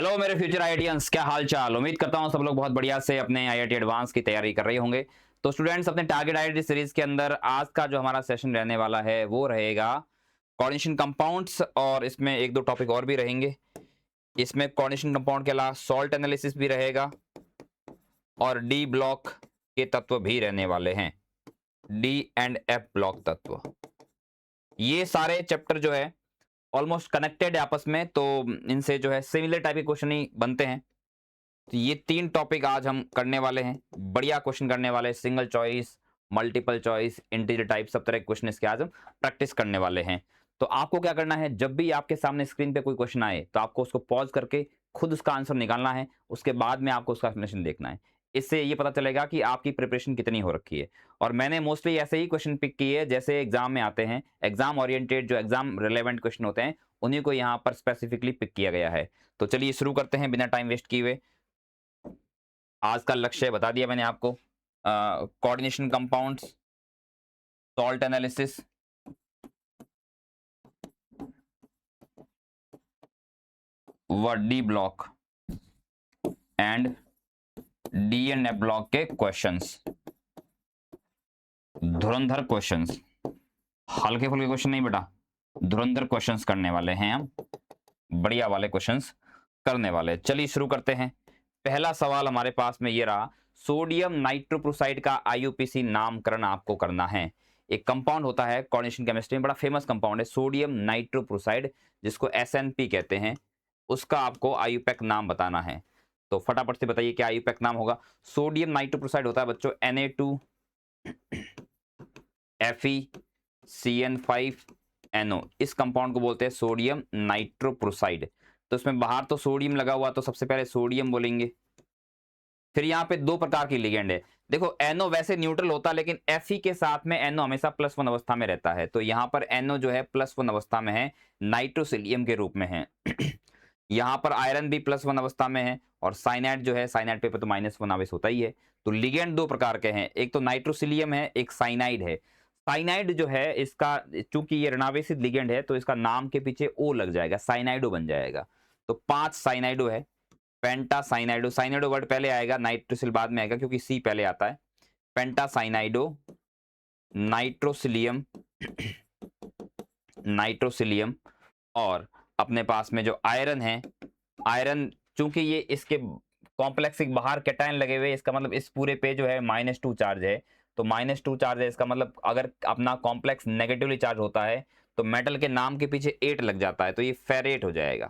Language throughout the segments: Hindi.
हेलो मेरे फ्यूचर आईआईटियंस, क्या हाल चाल। उम्मीद करता हूं सब लोग बहुत बढ़िया से अपने आईआईटी एडवांस की तैयारी कर रहे होंगे। तो स्टूडेंट्स, अपने टारगेट आईआईटी सीरीज के अंदर आज का जो हमारा सेशन रहने वाला है वो रहेगा कोऑर्डिनेशन कंपाउंड्स, और इसमें एक दो टॉपिक और भी रहेंगे। इसमें कोऑर्डिनेशन कंपाउंड के अलावा सॉल्ट एनालिसिस भी रहेगा और डी ब्लॉक के तत्व भी रहने वाले हैं। डी एंड एफ ब्लॉक तत्व, ये सारे चैप्टर जो है ऑलमोस्ट कनेक्टेड है आपस में, तो इनसे जो है सिमिलर टाइप के क्वेश्चन ही बनते हैं। तो ये तीन टॉपिक आज हम करने वाले हैं, बढ़िया क्वेश्चन करने वाले हैं। Single choice, multiple choice, integer type, सब तरह के क्वेश्चन इसके आज हम प्रैक्टिस करने वाले हैं। तो आपको क्या करना है, जब भी आपके सामने स्क्रीन पे कोई क्वेश्चन आए तो आपको उसको पॉज करके खुद उसका आंसर निकालना है, उसके बाद में आपको उसका एक्सप्लेनेशन देखना है। इससे ये पता चलेगा कि आपकी प्रिपरेशन कितनी हो रखी है। और मैंने मोस्टली ऐसे ही क्वेश्चन पिक किए जैसे एग्जाम में आते हैं, एग्जाम ओरिएंटेड, जो एग्जाम रिलेवेंट क्वेश्चन होते हैं उन्हीं को यहाँ पर स्पेसिफिकली पिक किया गया है। तो चलिए शुरू करते हैं बिना टाइम वेस्ट किए हुए। आज का लक्ष्य बता दिया मैंने आपको, कोऑर्डिनेशन कंपाउंड्स, सॉल्ट एनालिसिस, व D block and D and F block के क्वेश्चंस, धुरंधर क्वेश्चंस, हल्के फुल्के क्वेश्चन नहीं बेटा, धुरंधर क्वेश्चंस करने वाले हैं हम, बढ़िया वाले क्वेश्चंस करने वाले। चलिए शुरू करते हैं। पहला सवाल हमारे पास में ये रहा, सोडियम नाइट्रोप्रोसाइड का आईयूपीएसी नामकरण आपको करना है। एक कंपाउंड होता है कोऑर्डिनेशन केमिस्ट्री में, बड़ा फेमस कंपाउंड है सोडियम नाइट्रोप्रोसाइड, जिसको एसएनपी कहते हैं। उसका आपको आईयूपैक नाम बताना है। तो फटाफट से बताइए क्या आईयूपैक नाम होगा। सोडियम नाइट्रोप्रोसाइड होता है बच्चों Na2FeCN5NO, इस कंपाउंड को बोलते हैं सोडियम नाइट्रोप्रोसाइड। तो इसमें बाहर तो सोडियम लगा हुआ, तो सबसे पहले सोडियम बोलेंगे। फिर यहाँ पे दो प्रकार की लिगेंड है। देखो एनओ वैसे न्यूट्रल होता है, लेकिन Fe के साथ में एनओ हमेशा +1 अवस्था में रहता है। तो यहाँ पर एनओ जो है +1 अवस्था में है, नाइट्रोसिलियम के रूप में है। यहाँ पर आयरन भी +1 अवस्था में है, और साइनाइड जो है, साइनाइड पे तो -1 आवेश होता ही है। तो लिगेंड दो प्रकार के हैं, एक तो नाइट्रोसिलियम है, एक साइनाइड है। साइनाइड जो है इसका, चूंकि ये ऋणावेशित लिगेंड है तो इसका नाम के पीछे ओ लग जाएगा, साइनाइडो बन जाएगा। तो 5 साइनाइडो है। पेंटा साइनाइडो, साइनाइडो वर्ड पहले आएगा, नाइट्रोसिल बाद में आएगा क्योंकि सी पहले आता है। पेंटा साइनाइडो, नाइट्रोसिलियम, नाइट्रोसिलियम, और अपने पास में जो आयरन है, आयरन चूंकि ये इसके कॉम्प्लेक्स के बाहर कैटायन लगे हुए, इसका मतलब इस पूरे पे जो है -2 चार्ज है। तो -2 चार्ज है, इसका मतलब अगर अपना कॉम्प्लेक्स नेगेटिवली चार्ज होता है तो मेटल के नाम के पीछे 8 लग जाता है, तो ये फेरेट हो जाएगा,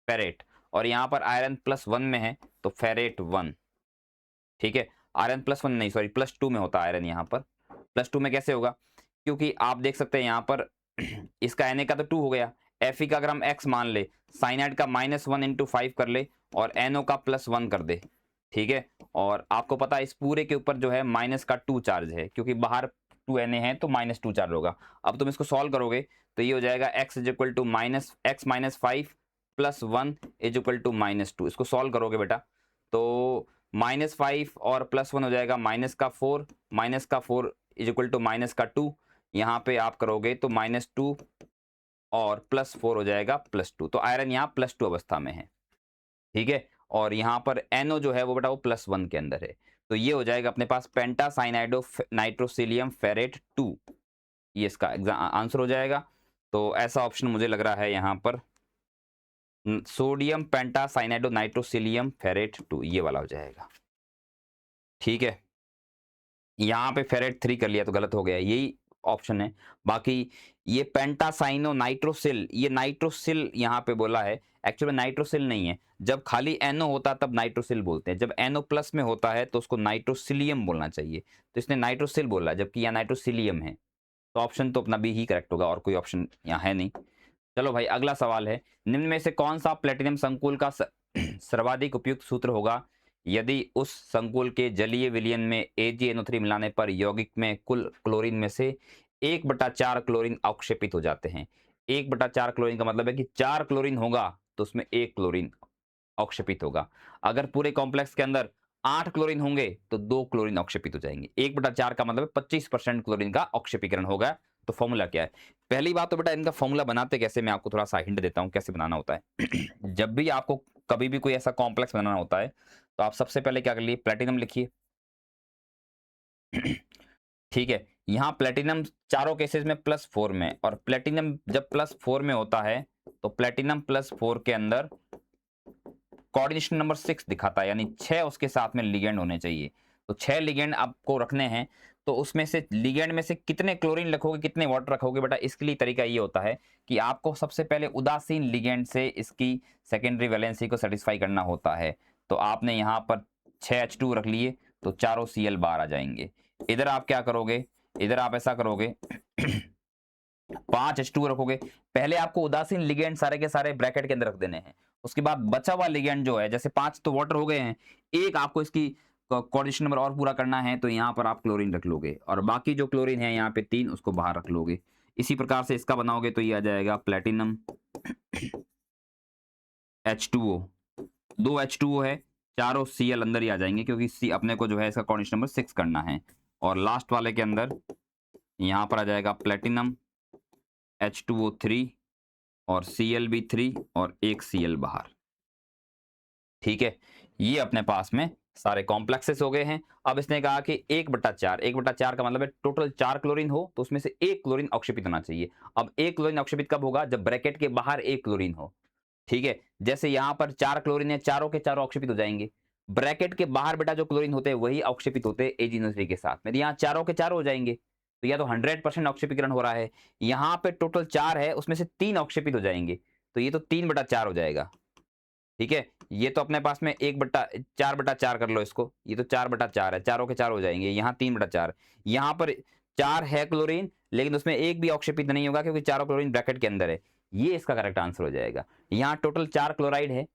फेरेट। और यहाँ पर आयरन +1 में है तो फेरेट 1, ठीक है। आयरन +1 नहीं, सॉरी +2 में होता है आयरन। यहाँ पर +2 में कैसे होगा, क्योंकि आप देख सकते हैं यहाँ पर इसका Na का तो 2 हो गया, Fe का अगर हम x मान ले, साइनाइड का -1 × 5 कर ले, और NO का +1 कर दे, ठीक है। और आपको पता है इस पूरे के ऊपर जो है -2 चार्ज है, क्योंकि बाहर 2Na है तो -2 चार्ज होगा। अब तुम इसको सॉल्व करोगे तो ये हो जाएगा x = -x - 5 + 1 = -2। इसको सॉल्व करोगे बेटा तो -5 और +1 हो जाएगा -4, -4 = -2। यहाँ पे आप करोगे तो -2 और +4 हो जाएगा +2। तो आयरन यहाँ +2 अवस्था में है, ठीक है। और यहाँ पर NO जो है वो बेटा वो +1 के अंदर है। तो ये हो जाएगा अपने पास पेंटा साइनाइडो नाइट्रोसिलियम फेरेट 2, ये इसका आंसर हो जाएगा। तो ऐसा ऑप्शन मुझे लग रहा है यहाँ पर, सोडियम पेंटा साइनाइडो नाइट्रोसिलियम फेरेट 2, ये वाला हो जाएगा, ठीक है। यहाँ पे फेरेट 3 कर लिया तो गलत हो गया, यही ऑप्शन है। बाकी ये पेंटासाइनो नाइट्रोसिल, ये नाइट्रोसिल यहाँ पे बोला है, एक्चुअली नाइट्रोसिल नहीं है। जब खाली NO होता तब नाइट्रोसिल बोलते हैं, जब NO+ में होता है तो उसको नाइट्रोसिलियम बोलना चाहिए। तो इसने नाइट्रोसिल बोला जबकि यहाँ नाइट्रोसिलियम है। तो ऑप्शन तो अपना बी ही करेक्ट होगा, और कोई ऑप्शन यहाँ है नहीं। चलो भाई, अगला सवाल है, निम्न में से कौन सा प्लेटिनम संकुल का सर्वाधिक उपयुक्त सूत्र होगा यदि उस संकुल के जलीय विलयन में AgNO3 मिलाने पर यौगिक में कुल क्लोरीन में से 1/4 क्लोरीन अवक्षेपित हो जाते हैं। 1/4 क्लोरीन का मतलब है कि 4 क्लोरीन होगा तो उसमें 1 क्लोरीन अवक्षेपित होगा। अगर पूरे कॉम्प्लेक्स के अंदर 8 क्लोरीन होंगे तो 2 क्लोरीन अवक्षेपित हो जाएंगे। 1/4 का मतलब 25% क्लोरीन का अवक्षेपीकरण होगा। तो फॉर्मूला क्या है? पहली बात तो बेटा इनका फॉर्मूला बनाते कैसे, मैं आपको थोड़ा सा हिंट देता हूं कैसे बनाना होता है। जब भी आपको कभी भी कोई ऐसा कॉम्प्लेक्स बनाना होता है तो आप सबसे पहले क्या कर लिए, प्लेटिनम लिखिए। ठीक है, यहाँ प्लेटिनम चारों केसेस में +4 में, और प्लेटिनम जब +4 में होता है तो प्लेटिनम +4 के अंदर कोऑर्डिनेशन नंबर 6 दिखाता है, यानी 6 उसके साथ में लिगेंड होने चाहिए। तो 6 लिगेंड आपको रखने हैं, तो उसमें से लिगेंड में से कितने क्लोरीन रखोगे, कितने वाटर रखोगे बेटा, इसके लिए तरीका ये होता है कि आपको सबसे पहले उदासीन लिगेंड से इसकी सेकेंडरी वैलेंसी को सेटिस्फाई करना होता है। तो आपने यहाँ पर 6 H2 रख लिए तो चारों Cl बाहर आ जाएंगे। इधर आप क्या करोगे, इधर आप ऐसा करोगे 5 H2 रखोगे। पहले आपको उदासीन लिगेंड सारे के सारे ब्रैकेट के अंदर रख देने हैं, उसके बाद बचा हुआ लिगेंड जो है, जैसे 5 तो वाटर हो गए हैं, एक आपको इसकी कोऑर्डिनेशन नंबर और पूरा करना है, तो यहाँ पर आप क्लोरीन रख लोगे, और बाकी जो क्लोरीन है यहाँ पे 3 उसको बाहर रख लोगे। इसी प्रकार से इसका बनाओगे तो ये आ जाएगा प्लेटिनम H2O, 2 H2O है, चारों Cl अंदर ही आ जाएंगे क्योंकि C अपने को जो है इसका कोऑर्डिनेशन नंबर 6 करना है। और लास्ट वाले के अंदर यहाँ पर आ जाएगा प्लेटिनम H2O3 और Cl भी 3 और एक Cl बाहर। ठीक है, ये अपने पास में सारे कॉम्प्लेक्सेस हो गए हैं। अब इसने कहा कि 1/4, 1/4 का मतलब है टोटल 4 क्लोरीन हो तो उसमें से 1 क्लोरीन अवक्षेपित होना चाहिए। अब 1 क्लोरीन अवक्षेपित कब होगा, जब ब्रैकेट के बाहर 1 क्लोरीन हो। ठीक है, जैसे यहाँ पर 4 क्लोरीन है, चारों के चारों अवक्षेपित हो जाएंगे। ब्रैकेट के बाहर बेटा जो क्लोरीन होते हैं वही अवक्षेपित होते हैं AgNO3 के साथ में, यहाँ चारों के चारों हो जाएंगे। तो या तो 100% अवक्षेपीकरण हो रहा है, यहाँ पे टोटल 4 है उसमें से 3 अवक्षेपित हो जाएंगे, तो ये तो 3/4 हो जाएगा। ठीक है, ये तो अपने पास में 4/4 कर लो इसको, ये तो 4/4 है, चारों के चार हो जाएंगे, यहाँ 3/4। यहाँ पर 4 है क्लोरीन, लेकिन उसमें एक भी अवक्षेपित नहीं होगा क्योंकि चारों क्लोरीन ब्रैकेट के अंदर है। ये इसका करेक्ट आंसर हो जाएगा। यहाँ टोटल 4 क्लोराइड है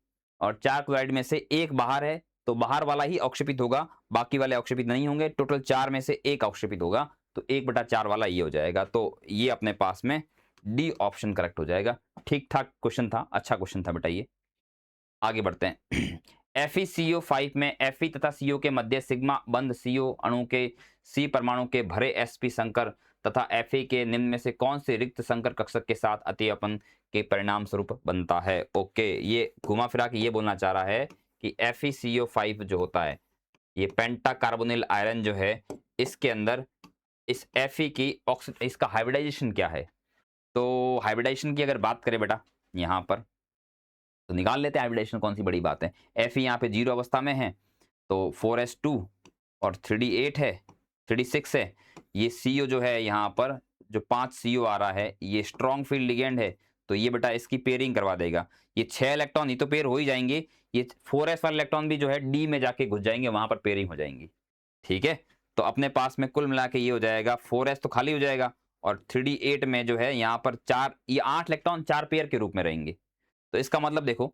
और 4 क्लोराइड में से एक बाहर है, तो बाहर वाला ही अवक्षेपित होगा, बाकी वाले अवक्षेपित नहीं होंगे। टोटल 4 में से एक अवक्षेपित होगा, तो 1/4 वाला ये हो जाएगा। तो ये अपने पास में डी ऑप्शन करेक्ट हो जाएगा। ठीक ठाक क्वेश्चन था, अच्छा क्वेश्चन था बेटा ये। आगे बढ़ते हैं। FeCO5 में Fe तथा CO के मध्य सिग्मा बंध CO अणु के C परमाणु के भरे sp संकर तथा Fe के निम्न में से कौन से रिक्त संकर कक्षक के साथ अतिअपन के परिणाम स्वरूप बनता है। ओके, ये घुमा फिरा के ये बोलना चाह रहा है कि FeCO5 जो होता है, ये पेंटा कार्बोनिल आयरन जो है, इसके अंदर इस Fe की इसका हाइब्रिडाइजेशन क्या है। तो हाइब्रिडाइजेशन की अगर बात करें बेटा यहाँ पर, तो निकाल लेते हैं हाइब्रिडाइजेशन, कौन सी बड़ी बात है। Fe यहाँ पे 0 अवस्था में है तो 4s2 और 3d8 है, 3d6 है। ये CO जो है यहाँ पर जो 5 CO आ रहा है, ये स्ट्रॉन्ग फील्ड लिगेंड है, तो ये बेटा इसकी पेयरिंग करवा देगा। ये 6 इलेक्ट्रॉन ये तो पेयर हो ही जाएंगे, ये 4s वाले इलेक्ट्रॉन भी जो है D में जाके घुस जाएंगे, वहां पर पेयरिंग हो जाएंगी। ठीक है, तो अपने पास में कुल मिला के ये हो जाएगा 4s तो खाली हो जाएगा, और 3d8 में जो है यहाँ पर 4 ये 8 इलेक्ट्रॉन 4 पेयर के रूप में रहेंगे। तो इसका मतलब देखो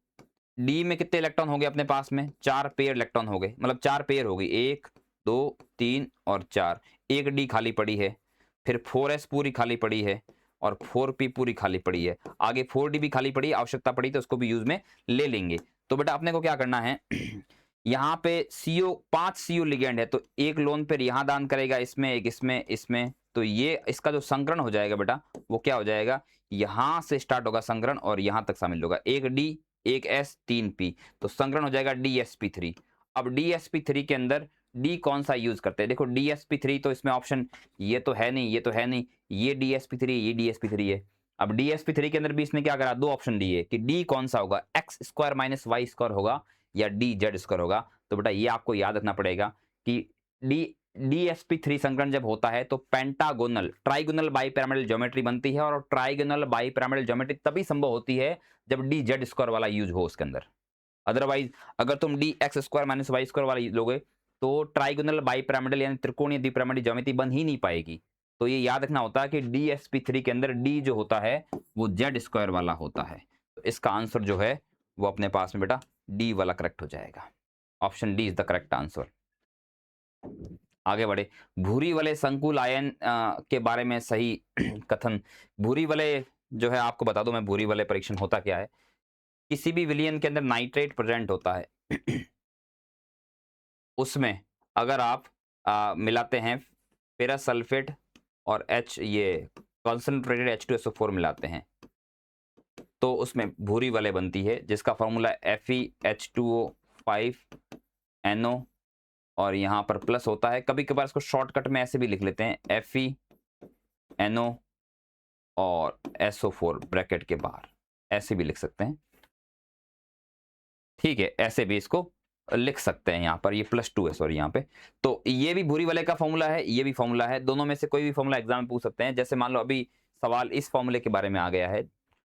डी में कितने इलेक्ट्रॉन हो गए अपने पास में, 4 पेयर इलेक्ट्रॉन हो गए, मतलब 4 पेयर हो गई, 1 2 3 और 4। एक डी खाली पड़ी है, फिर 4s पूरी खाली पड़ी है और 4p पूरी खाली पड़ी है, आगे 4d भी खाली पड़ी, आवश्यकता पड़ी तो उसको भी यूज में ले लेंगे। तो बेटा अपने को क्या करना है, यहाँ पे CO 5 CO लिगेंड है, तो एक लोन पेयर यहाँ दान करेगा, इसमें एक इसमें इसमें, तो ये इसका जो संकरण हो जाएगा बेटा वो क्या हो जाएगा, यहां से स्टार्ट होगा संकरण और यहां तक शामिल होगा, एक D एक S 3p, तो संकरण हो जाएगा DsP3। अब DsP3 के अंदर D कौन सा यूज करते हैं, देखो DsP3 तो इसमें ऑप्शन ये तो है नहीं, ये तो है नहीं, ये DsP3 ये DsP3 है। अब DsP3 के अंदर भी इसने क्या करा, दो ऑप्शन दिए कि D कौन सा होगा, x² - y² होगा या DZ² होगा। तो बेटा ये आपको याद रखना पड़ेगा कि DsP3 संकरण जब होता है तो पेंटागोनल ट्राइगोनल बाइपिरामिडल ज्योमेट्री बनती है, और ट्राइगोनल बाइपिरामिडल ज्योमेट्री तभी संभव होती है जब DZ² वाला यूज हो उसके अंदर। अदरवाइज अगर तुम DX² - y² वाला लोगे तो ट्राइगोनल बाइपिरामिडल यानी त्रिकोणीय द्विपिरामिडल ज्योमेट्री बन ही नहीं पाएगी। तो ये याद रखना होता है कि DsP3 के अंदर D जो होता है वो Z² वाला होता है। तो इसका आंसर जो है वो अपने पास में बेटा D वाला करेक्ट हो जाएगा। Option D is the correct answer. आगे बढ़े, भूरी वाले संकुल आयन के बारे में सही कथन। भूरी वाले जो है आपको बता दो मैं, भूरी वाले परीक्षण होता क्या है, किसी भी विलयन के अंदर नाइट्रेट प्रेजेंट होता है उसमें अगर आप मिलाते हैं फेरस सल्फेट और H ये कॉन्सेंट्रेटेड H2SO4 मिलाते हैं, तो उसमें भूरी वाले बनती है, जिसका फॉर्मूला FeH2O5NO और यहाँ पर प्लस होता है। कभी कभार इसको शॉर्टकट में ऐसे भी लिख लेते हैं, FeNO और SO4 ब्रैकेट के बाहर, ऐसे भी लिख सकते हैं। ठीक है, ऐसे भी इसको लिख सकते हैं। यहाँ पर ये +2 है, सॉरी यहाँ पे। तो ये भी भूरी वाले का फॉर्मूला है, ये भी फॉर्मूला है। दोनों में से कोई भी फॉर्मूला एग्जाम में पूछ सकते हैं। जैसे मान लो अभी सवाल इस फॉर्मूले के बारे में आ गया है,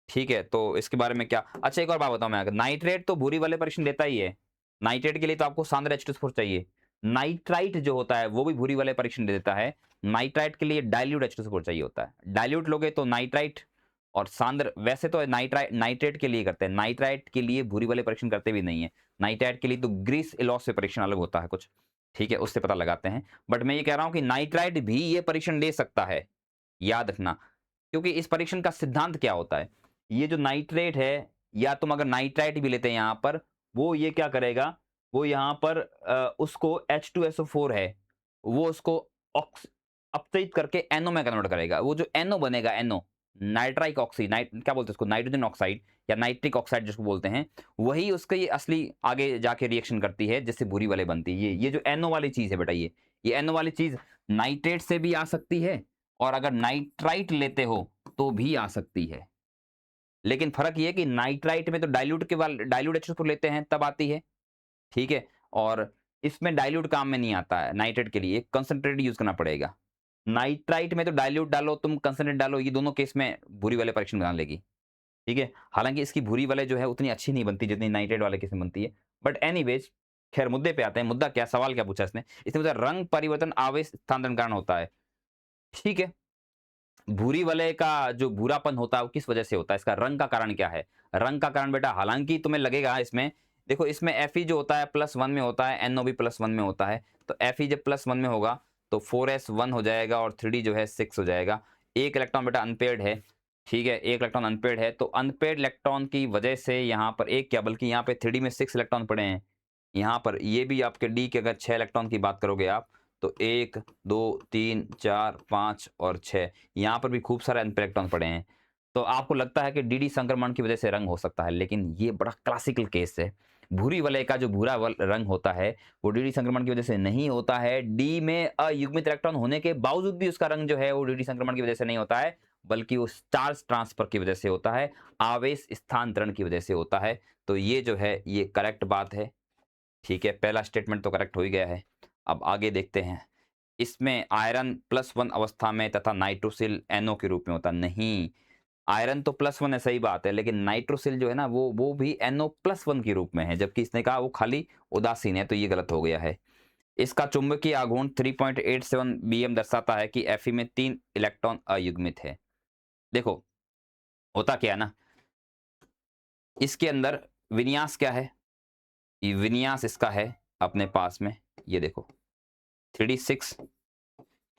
ठीक है, तो इसके बारे में क्या। अच्छा, एक और बात बताऊं मैं, अगर नाइट्रेट तो भूरी वाले परीक्षण देता ही है। नाइट्रेट के लिए तो आपको सांद्र H2SO4 चाहिए। नाइट्राइट जो होता है वो भी भूरी वाले परीक्षण दे देता है। नाइट्राइट के लिए डाइल्यूट H2SO4 चाहिए होता है। डाइल्यूट लोगे तो नाइट्राइट और सांद्र, वैसे तो नाइट्रेट के लिए करते हैं, नाइट्राइट के लिए भूरी वाले परीक्षण करते भी नहीं है। नाइट्राइट के लिए तो ग्रीस इलॉस से परीक्षण अलग होता है कुछ, ठीक है, उससे पता लगाते हैं। बट मैं ये कह रहा हूं कि नाइट्राइट भी ये परीक्षण दे सकता है, याद रखना। क्योंकि इस परीक्षण का सिद्धांत क्या होता है, ये जो नाइट्रेट है, या तुम अगर नाइट्राइट भी लेते हैं यहां पर, वो ये क्या करेगा, वो यहां पर उसको H2SO4 है, वो उसको अपचयित करके NO में कन्वर्ट करेगा। वो जो NO बनेगा, NO नाइट्राइक ऑक्साइड, क्या बोलते हैं उसको, नाइट्रोजन ऑक्साइड या नाइट्रिक ऑक्साइड जिसको बोलते हैं, वही उसका ये असली आगे जाके रिएक्शन करती है, जिससे भूरी वाले बनती है। ये जो NO वाली चीज है बेटा, ये NO वाली चीज नाइट्रेट से भी आ सकती है, और अगर नाइट्राइट लेते हो तो भी आ सकती है। लेकिन फर्क ये कि नाइट्राइट में तो डाइल्यूट H2SO4 लेते हैं तब आती है, ठीक है, और इसमें डाइल्यूट काम में नहीं आता है। नाइट्रेट के लिए कंसंट्रेट यूज करना पड़ेगा। नाइट्राइट में तो डाइल्यूट डालो, तुम कंसंट्रेट डालो, ये दोनों केस में भूरी वाले परीक्षण बना लेगी, ठीक है। हालांकि इसकी भूरी वाले जो है उतनी अच्छी नहीं बनती जितनी नाइट्रेट वाले केस में बनती है। बट एनीवेज, खैर मुद्दे पे आते हैं। मुद्दा क्या, सवाल क्या पूछा इसने, इसने पूछा रंग परिवर्तन आवेश स्थानांतरण कारण होता है, ठीक है। भूरी वाले का जो भूरापन होता है वो किस वजह से होता है, इसका रंग का कारण क्या है। रंग का कारण बेटा, हालांकि तुम्हें लगेगा इसमें, देखो इसमें Fe जो होता है +1 में होता है, NO भी +1 में होता है। तो Fe जब +1 में होगा तो 4s 1 हो जाएगा और 3d जो है 6 हो जाएगा। एक इलेक्ट्रॉन बेटा अनपेयर्ड है, ठीक है, एक इलेक्ट्रॉन अनपेयर्ड है। तो अनपेयर्ड इलेक्ट्रॉन की वजह से यहाँ पर एक क्या, बल्कि यहाँ पे 3d में 6 इलेक्ट्रॉन पड़े हैं। यहाँ पर ये भी आपके d के अगर 6 इलेक्ट्रॉन की बात करोगे आप, तो 1 2 3 4 5 और 6, यहाँ पर भी खूब सारे अनपेयर्ड इलेक्ट्रॉन पड़े हैं। तो आपको लगता है कि dd संक्रमण की वजह से रंग हो सकता है, लेकिन ये बड़ा क्लासिकल केस है। भूरी वलय का जो भूरा रंग होता है वो dd संक्रमण की वजह से नहीं होता है। d में अयुग्मित इलेक्ट्रॉन होने के बावजूद भी उसका रंग जो है वो dd संक्रमण की वजह से नहीं होता है, बल्कि वो चार्ज ट्रांसफर की वजह से होता है, आवेश स्थानांतरण की वजह से होता है। तो ये जो है ये करेक्ट बात है, ठीक है। पहला स्टेटमेंट तो करेक्ट हो ही गया है। अब आगे देखते हैं। इसमें आयरन +1 अवस्था में तथा नाइट्रोसिल NO के रूप में होता नहीं। आयरन तो +1 है, सही बात है, लेकिन नाइट्रोसिल जो है ना वो भी NO+1 के रूप में है, जबकि इसने कहा वो खाली उदासीन है, तो ये गलत हो गया है। इसका चुंबकीय आघूर्ण 3.87 BM दर्शाता है कि Fe में 3 इलेक्ट्रॉन अयुग्मित है। देखो होता क्या है ना, इसके अंदर विन्यास क्या है, ये विन्यास इसका है अपने पास में, ये देखो 3d6,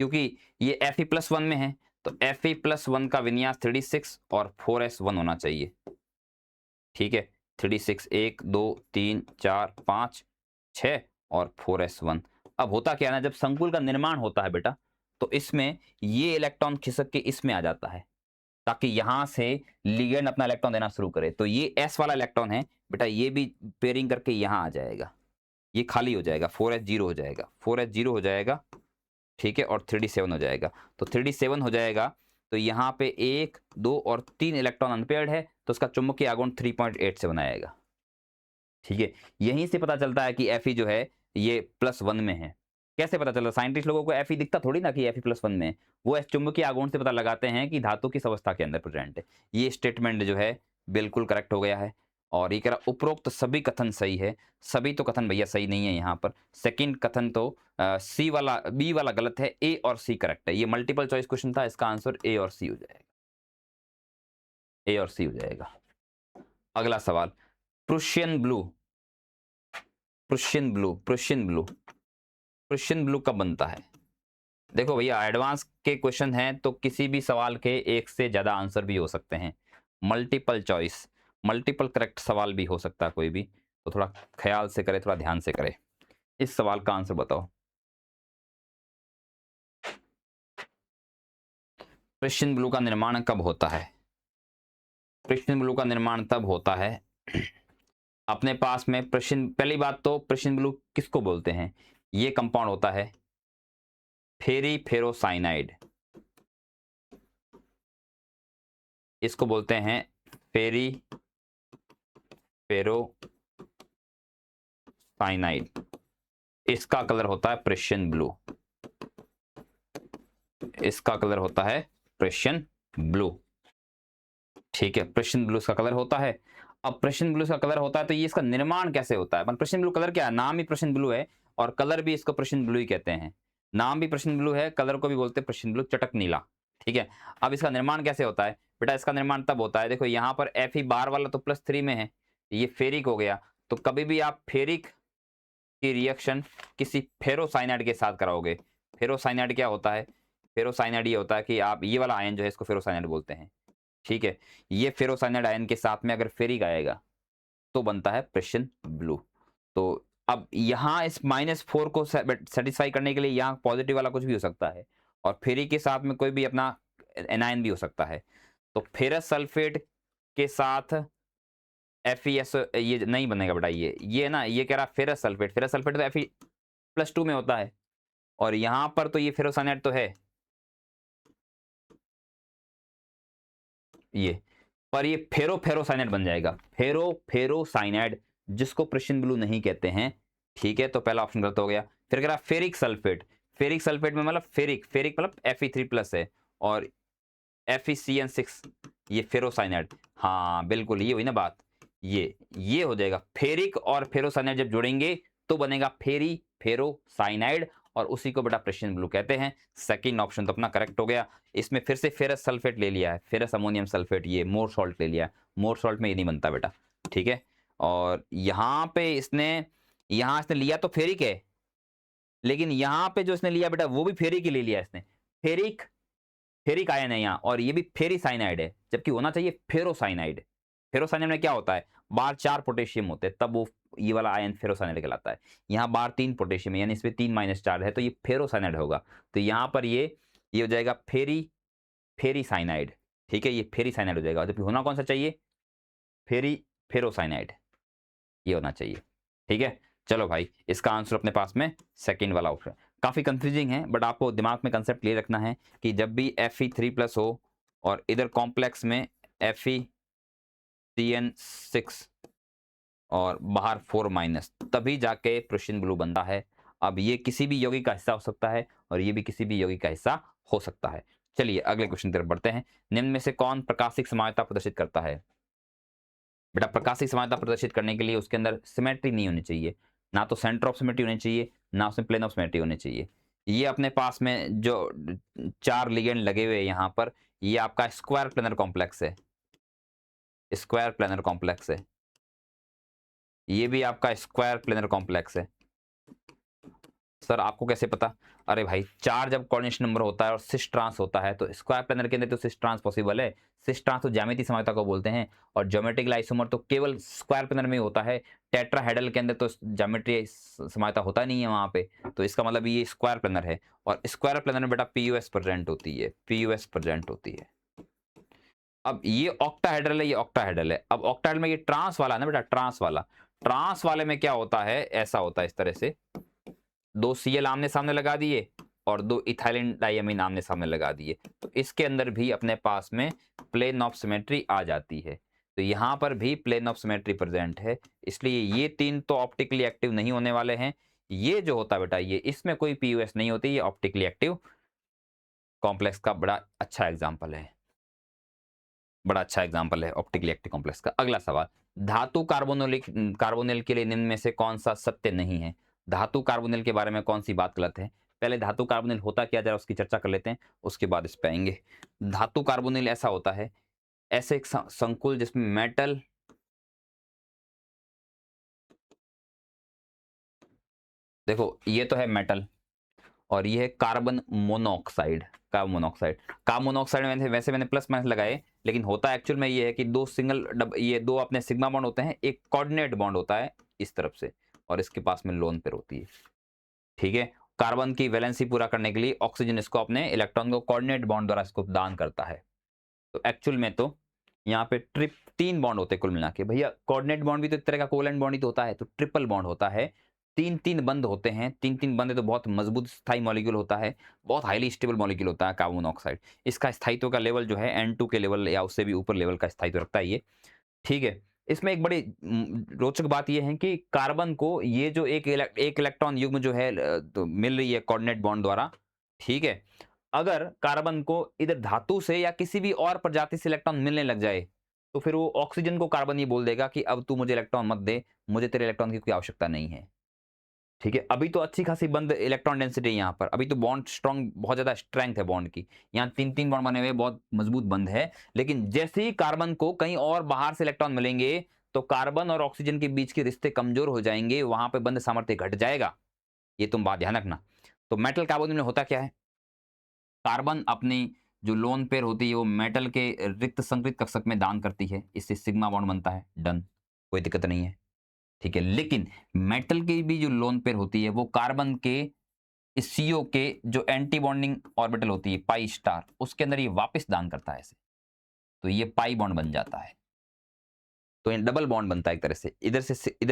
क्योंकि ये Fe+1 में है, तो Fe+1 का विन्यास 3d6 और 4s1 होना चाहिए, ठीक है। 3d6 1 2 3 4 5 6 और 4s1। अब होता क्या है ना, जब संकुल का निर्माण होता है बेटा, तो इसमें ये इलेक्ट्रॉन खिसक के इसमें आ जाता है, ताकि यहां से लिगेंड अपना इलेक्ट्रॉन देना शुरू करे। तो ये s वाला इलेक्ट्रॉन है बेटा, ये भी पेयरिंग करके यहां आ जाएगा, ये खाली हो जाएगा, 4s0 हो जाएगा, 4s0 हो जाएगा, ठीक है, और 3d7 हो जाएगा। तो 3d7 हो जाएगा, तो यहाँ पे 1 2 और 3 इलेक्ट्रॉन अनपेयर्ड है, तो उसका चुंबकीय आघूर्ण 3.87 आएगा, ठीक है। यहीं से पता चलता है कि Fe जो है ये +1 में है। कैसे पता चला, साइंटिस्ट लोगों को Fe दिखता थोड़ी ना कि Fe+1 में है, वो चुंबकीय आघूर्ण से पता लगाते हैं कि धातु किस अवस्था के अंदर प्रेजेंट है। ये स्टेटमेंट जो है बिल्कुल करेक्ट हो गया है। और ये कह रहा उपरोक्त सभी कथन सही है। सभी तो कथन भैया सही नहीं है, यहाँ पर सेकंड कथन तो बी वाला गलत है, ए और सी करेक्ट है। ये मल्टीपल चॉइस क्वेश्चन था, इसका आंसर ए और सी हो जाएगा, ए और सी हो जाएगा। अगला सवाल, Prussian blue, Prussian blue, Prussian blue, Prussian blue कब बनता है। देखो भैया एडवांस के क्वेश्चन हैं तो किसी भी सवाल के एक से ज्यादा आंसर भी हो सकते हैं। मल्टीपल चॉइस, मल्टीपल करेक्ट सवाल भी हो सकता है कोई भी, तो थोड़ा ख्याल से करे, थोड़ा ध्यान से करे। इस सवाल का आंसर बताओ, प्रुशियन ब्लू का निर्माण कब होता है। प्रेशियन ब्लू का निर्माण तब होता है अपने पास में पहली बात तो प्रेशियन ब्लू किसको बोलते हैं? ये कंपाउंड होता है फेरी फेरोसाइनाइड, इसको बोलते हैं फेरी फेरोसाइनाइड। इसका कलर होता है प्रेशियन ब्लू, इसका कलर होता है प्रेशियन ब्लू। ठीक है, प्रेशियन ब्लू इसका कलर होता है। अब प्रेशियन ब्लू इसका कलर होता है तो ये इसका निर्माण कैसे होता है? प्रेशियन ब्लू कलर क्या है? नाम ही प्रेशियन ब्लू है और कलर भी इसको प्रेशियन ब्लू ही कहते हैं। नाम भी प्रेशियन ब्लू है, कलर को भी बोलते हैं प्रेशियन ब्लू, चटक नीला। ठीक है, अब इसका निर्माण कैसे होता है बेटा? इसका निर्माण तब होता है, देखो यहाँ पर Fe बार वाला तो +3 में है, ये फेरिक हो गया, तो कभी भी आप फेरिक की रिएक्शन किसी फेरोसाइनाइड के साथ कराओगे। फेरोसाइनाइड क्या होता है? फेरोसाइनाइड ये होता है कि आप ये वाला आयन जो है इसको फेरोसाइनाइड बोलते हैं। ठीक है, ये फेरोसाइनाइड आयन के साथ में अगर फेरिक आएगा तो बनता है प्रेशियन ब्लू। तो अब यहाँ इस -4 को सेटिस्फाई करने के लिए यहाँ पॉजिटिव वाला कुछ भी हो सकता है और फेरिक के साथ में कोई भी अपना एनायन भी हो सकता है। तो फेरस सल्फेट के साथ FeS ये नहीं बनेगा बेटा, ये ना, ये कह रहा फेरस सल्फेट तो Fe+2 में होता है और यहाँ पर तो ये फेरोसाइनाइड तो है ये, पर ये फेरोसाइनाइड बन जाएगा, फेरोसाइनाइड, जिसको प्रेशियन ब्लू नहीं कहते हैं। ठीक है, तो पहला ऑप्शन गलत हो गया। फिर कह रहा फेरिक सल्फेट में मतलब फेरिक मतलब Fe3+ है और FeCN6 ये फेरोसाइनाइड। हाँ बिल्कुल, ये हुई ना बात, ये हो जाएगा फेरिक और फेरोसाइनाइड जब जोड़ेंगे तो बनेगा फेरोसाइनाइड और उसी को बेटा प्रेशियन ब्लू कहते हैं। सेकंड ऑप्शन तो अपना करेक्ट हो गया। इसमें फिर से फेरस सल्फेट ले लिया है, फेरस अमोनियम सल्फेट, ये मोर सॉल्ट ले लिया है, मोर सॉल्ट में ये नहीं बनता बेटा। ठीक है, और यहाँ पे इसने लिया तो फेरिक है, लेकिन यहाँ पे जो इसने लिया बेटा वो भी फेरिक ही ले लिया इसने, फेरिक आयन है यहाँ, और ये भी फेरिसाइनाइड है, जबकि होना चाहिए फेरोसाइनाइड। फेरोसाइनाइड में क्या होता है? बार 4 पोटेशियम होते हैं, तब वो ये वाला आयन फेरोसाइनाइड कहलाता है। यहाँ बार 3 पोटेशियम है, यानी इसमें 3 - चार्ज है, तो ये फेरोसाइनाइड होगा। तो यहाँ पर ये हो जाएगा फेरिसाइनाइड। ठीक है, ये फेरिसाइनाइड हो जाएगा, जबकि होना कौन सा चाहिए? फेरोसाइनाइड, ये होना चाहिए। ठीक है, चलो भाई, इसका आंसर अपने पास में सेकंड वाला ऑप्शन। काफी कंफ्यूजिंग है, बट आपको दिमाग में कंसेप्ट क्लियर रखना है कि जब भी Fe3+ हो और इधर कॉम्प्लेक्स में FeCN6 और बाहर 4- तभी जाके प्रेशियन ब्लू बनता है। अब ये किसी भी यौगिक का हिस्सा हो सकता है और ये भी किसी भी यौगिक का हिस्सा हो सकता है। चलिए अगले क्वेश्चन की तरफ बढ़ते हैं। निम्न में से कौन प्रकाशिक समानता प्रदर्शित करता है? बेटा प्रकाशिक समानता प्रदर्शित करने के लिए उसके अंदर सिमेट्री नहीं होनी चाहिए, ना तो सेंटर ऑफ सिमेट्री होनी चाहिए, ना उसमें प्लेन ऑफ सिमेट्री होनी चाहिए। ये अपने पास में जो 4 लिगेंड लगे हुए हैं यहाँ पर, ये आपका स्क्वायर प्लेनर कॉम्प्लेक्स है, स्क्वायर प्लेनर कॉम्प्लेक्स है, ये भी आपका स्क्वायर प्लेनर कॉम्प्लेक्स है। सर आपको कैसे पता? अरे भाई 4 जब कोऑर्डिनेशन नंबर होता है और सिस ट्रांस होता है तो स्क्वायर प्लेनर के अंदर तो सिस ट्रांस पॉसिबल है। सिस ट्रांस तो ज्यामितीय समानता को बोलते हैं और ज्योमेट्रिकल आइसोमर तो केवल स्क्वायर प्लेनर में ही होता है। टेट्राहेड्रल के अंदर तो ज्योमेट्री समानता होता नहीं है वहां पे, तो इसका मतलब ये स्क्वायर प्लेनर है और स्क्वायर प्लेनर में बेटा पीयूएस प्रेजेंट होती है, पीयूएस प्रेजेंट होती है। अब ये ऑक्टाहेड्रल है, ये ऑक्टाहेड्रल है। अब ऑक्टाहेड्रल में ये ट्रांस वाला है ना बेटा, ट्रांस वाले में क्या होता है? ऐसा होता है इस तरह से, 2 Cl आमने सामने लगा दिए और 2 इथाइलिन डाइअमीन आमने सामने लगा दिए, तो इसके अंदर भी अपने पास में प्लेन ऑफ सिमेट्री आ जाती है। तो यहाँ पर भी प्लेन ऑफ सिमेट्री प्रेजेंट है, इसलिए ये 3 तो ऑप्टिकली एक्टिव नहीं होने वाले हैं। ये जो होता है बेटा, ये इसमें कोई पीयूएस नहीं होती, ये ऑप्टिकली एक्टिव कॉम्प्लेक्स का बड़ा अच्छा एग्जाम्पल है, बड़ा अच्छा एग्जाम्पल है ऑप्टिकली एक्टिव कॉम्प्लेक्स का। अगला सवाल, धातु कार्बोनिल के लिए निम्न में से कौन सा सत्य नहीं है? धातु कार्बोनिल के बारे में कौन सी बात गलत है? पहले धातु कार्बोनिल होता क्या, जरा उसकी चर्चा कर लेते हैं, उसके बाद इस पे आएंगे। धातु कार्बोनिल ऐसा होता है, ऐसे एक संकुल जिसमें मेटल, देखो ये तो है मेटल और ये है कार्बन मोनोऑक्साइड। कार्बन मोनोऑक्साइड में वैसे मैंने प्लस माइनस लगाए, लेकिन होता एक्चुअल में ये है कि ये दो अपने सिग्मा बॉन्ड होते हैं, एक कोऑर्डिनेट बॉन्ड होता है इस तरफ से और इसके पास में लोन पेयर होती है। ठीक है, कार्बन की वैलेंसी पूरा करने के लिए ऑक्सीजन इसको अपने इलेक्ट्रॉन को कोऑर्डिनेट बॉन्ड द्वारा इसको दान करता है। तो एक्चुअल में तो यहाँ पे 3 बॉन्ड होते हैं कुल मिला के। भैया कोऑर्डिनेट बॉन्ड भी तो एक तरह का कोवेलेंट बॉन्ड ही तो होता है, तो ट्रिपल बॉन्ड होता है। 3-3 बंध होते हैं, 3-3 बंध है तो बहुत मजबूत स्थायी मॉलिक्यूल होता है, बहुत हाईली स्टेबल मॉलिक्यूल होता है कार्बन मोनोऑक्साइड। इसका स्थायित्व का लेवल जो है N2 के लेवल या उससे भी ऊपर लेवल का स्थायित्व रखता है ये। ठीक है। इसमें एक बड़ी रोचक बात ये है कि कार्बन को ये जो एक इलेक्ट्रॉन युग्म जो है तो मिल रही है कोऑर्डिनेट बॉन्ड द्वारा, ठीक है। अगर कार्बन को इधर धातु से या किसी भी और प्रजाति से इलेक्ट्रॉन मिलने लग जाए, तो फिर वो ऑक्सीजन को कार्बन ये बोल देगा कि अब तू मुझे इलेक्ट्रॉन मत दे, मुझे तेरे इलेक्ट्रॉन की कोई आवश्यकता नहीं है। ठीक है, अभी तो अच्छी खासी बंद इलेक्ट्रॉन डेंसिटी है यहाँ पर, अभी तो बॉन्ड स्ट्रॉन्ग, बहुत ज्यादा स्ट्रेंथ है बॉन्ड की, यहाँ 3-3 बॉन्ड बने हुए, बहुत मजबूत बंध है। लेकिन जैसे ही कार्बन को कहीं और बाहर से इलेक्ट्रॉन मिलेंगे, तो कार्बन और ऑक्सीजन के बीच के रिश्ते कमजोर हो जाएंगे, वहां पे बंध सामर्थ्य घट जाएगा। ये तुम बात ध्यान रखना। तो मेटल कार्बोनिल में होता क्या है, कार्बन अपनी जो लोन पेयर होती है वो मेटल के रिक्त संकृत कक्षक में दान करती है, इससे सिग्मा बॉन्ड बनता है, डन, कोई दिक्कत नहीं है। ठीक है, लेकिन मेटल की भी जो लोन पेयर होती है वो कार्बन के इस CO के जो एंटी बॉन्डिंग ऑर्बिटल होती है पाई स्टार, उसके अंदर ये वापस दान करता है इसे, तो ये पाई बॉन्ड बन जाता है। तो ये डबल बॉन्ड बनता है एक तरह से, इधर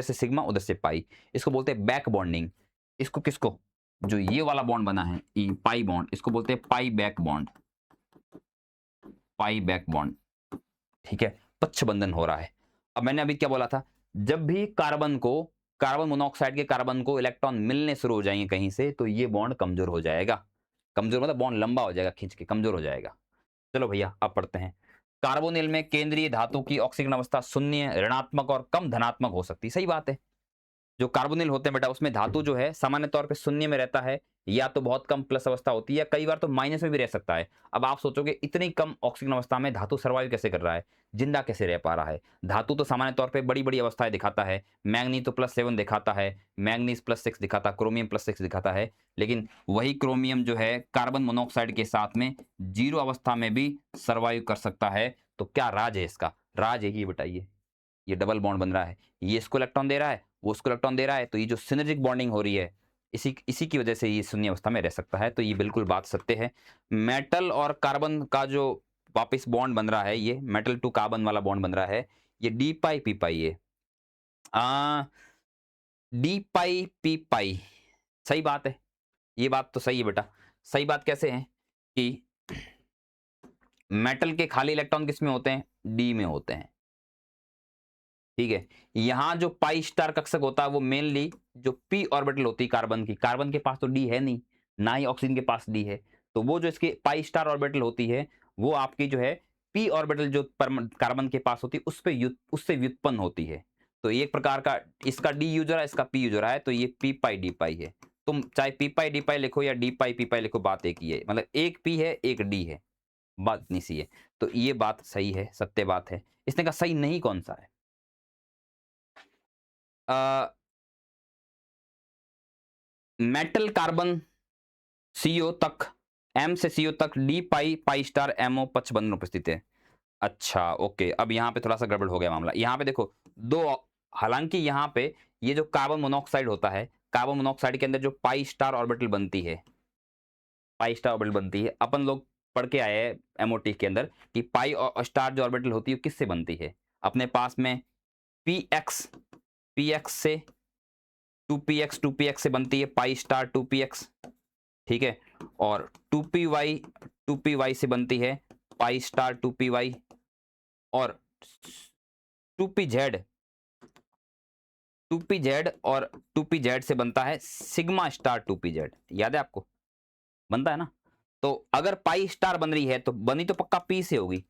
से सिग्मा, उधर से पाई। इसको बोलते हैं बैक बॉन्डिंग। इसको किसको, जो ये वाला बॉन्ड बना है ये पाई बॉन्ड, इसको बोलते हैं पाई बैक बॉन्ड, पाई बैक बॉन्ड। ठीक है, पक्ष बंधन हो रहा है। अब मैंने अभी क्या बोला था, जब भी कार्बन मोनोऑक्साइड के कार्बन को इलेक्ट्रॉन मिलने शुरू हो जाएंगे कहीं से, तो ये बॉन्ड कमजोर हो जाएगा। कमजोर मतलब बॉन्ड लंबा हो जाएगा, खींच के कमजोर हो जाएगा। चलो भैया अब पढ़ते हैं। कार्बोनिल में केंद्रीय धातु की ऑक्सीजन अवस्था शून्य, ऋणात्मक और कम धनात्मक हो सकती है। सही बात है, जो कार्बोनिल होते हैं बेटा उसमें धातु जो है सामान्य तौर पे शून्य में रहता है, या तो बहुत कम प्लस अवस्था होती है, या कई बार तो माइनस में भी रह सकता है। अब आप सोचोगे इतनी कम ऑक्सीजन अवस्था में धातु सर्वाइव कैसे कर रहा है, जिंदा कैसे रह पा रहा है। धातु तो सामान्य तौर पे बड़ी बड़ी अवस्थाएं दिखाता है, मैंगनीज तो +7 दिखाता है, मैंगनीज +6 दिखाता है, क्रोमियम +6 दिखाता है, लेकिन वही क्रोमियम जो है कार्बन मोनोऑक्साइड के साथ में 0 अवस्था में भी सर्वाइव कर सकता है। तो क्या राज है इसका, राज है ये बताइए। ये डबल बॉन्ड बन रहा है, ये इसको इलेक्ट्रॉन दे रहा है, वो उसको इलेक्ट्रॉन दे रहा है, तो ये जो सिनर्जिक बॉन्डिंग हो रही है, इसी की वजह से ये शून्य अवस्था में रह सकता है। तो ये बिल्कुल बात सत्य है। मेटल और कार्बन का जो वापस बॉन्ड बन रहा है, ये मेटल टू कार्बन वाला बॉन्ड बन रहा है, ये डी पाई पी पाई है, डी पाई पी पाई। सही बात है, ये बात तो सही है बेटा। सही बात कैसे है कि मेटल के खाली इलेक्ट्रॉन किस में होते हैं, डी में होते हैं। ठीक है, यहां जो पाई स्टार कक्षक होता है वो मेनली जो पी ऑर्बिटल होती है कार्बन की, कार्बन के पास तो डी है नहीं, ना ही ऑक्सीजन के पास डी है, तो वो जो इसके पाई स्टार ऑर्बिटल होती है वो आपकी जो है पी ऑर्बिटल जो कार्बन के पास होती है उससे व्युत्पन्न होती है। तो एक प्रकार का इसका डी यूजर है, इसका पी यूजर है, तो ये पी पाई डी पाई है। तुम चाहे पी पाई डी पाई लिखो या डी पाई पी पाई लिखो, बात एक ही है, मतलब एक पी है एक डी है, बात इतनी सी है। तो ये बात सही है, सत्य बात है। इसने कहा सही नहीं कौन सा है, मेटल कार्बन CO तक, M से CO तक डी पाई पाई स्टार MO पक्ष बंधन उपस्थित है। अच्छा ओके, अब यहाँ पे थोड़ा सा गड़बड़ हो गया मामला। यहाँ पे देखो दो, हालांकि यहाँ पे ये जो कार्बन मोनोऑक्साइड होता है, कार्बन मोनोऑक्साइड के अंदर जो पाई स्टार ऑर्बिटल बनती है, पाई स्टार ऑर्बिटल बनती है, अपन लोग पढ़ के आए हैं MOT के अंदर कि पाई और स्टार जो ऑर्बिटल होती है किससे बनती है, अपने पास में PX से 2px से बनती है, पाई स्टार 2px, ठीक है, और 2py से बनती है पाई स्टार 2py, और 2pz और 2pz से बनता है सिग्मा स्टार 2pz। याद है आपको, बनता है ना। तो अगर पाई स्टार बन रही है तो बनी तो पक्का पी से होगी,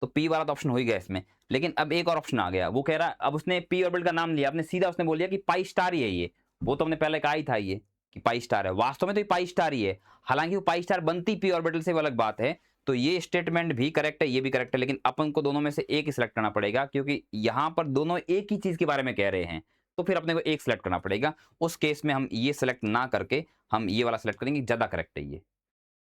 तो पी वाला तो ऑप्शन हो ही गया इसमें। लेकिन अब एक और ऑप्शन आ गया, वो कह रहा है, अब उसने पी ऑर्बिटल का नाम लिया, आपने सीधा उसने बोल दिया कि पाई स्टार ही है ये, वो तो हमने पहले कहा ही था ये कि पाई स्टार है, वास्तव में तो ये पाई स्टार ही है। हालांकि वो पाई स्टार बनती पी ऑर्बिटल से वो अलग बात है। तो ये स्टेटमेंट भी करेक्ट है, ये भी करेक्ट है, लेकिन अपन को दोनों में से एक ही सिलेक्ट करना पड़ेगा, क्योंकि यहां पर दोनों एक ही चीज के बारे में कह रहे हैं, तो फिर अपने को एक सिलेक्ट करना पड़ेगा। उस केस में हम ये सिलेक्ट ना करके हम ये वाला सिलेक्ट करेंगे, ज्यादा करेक्ट है ये।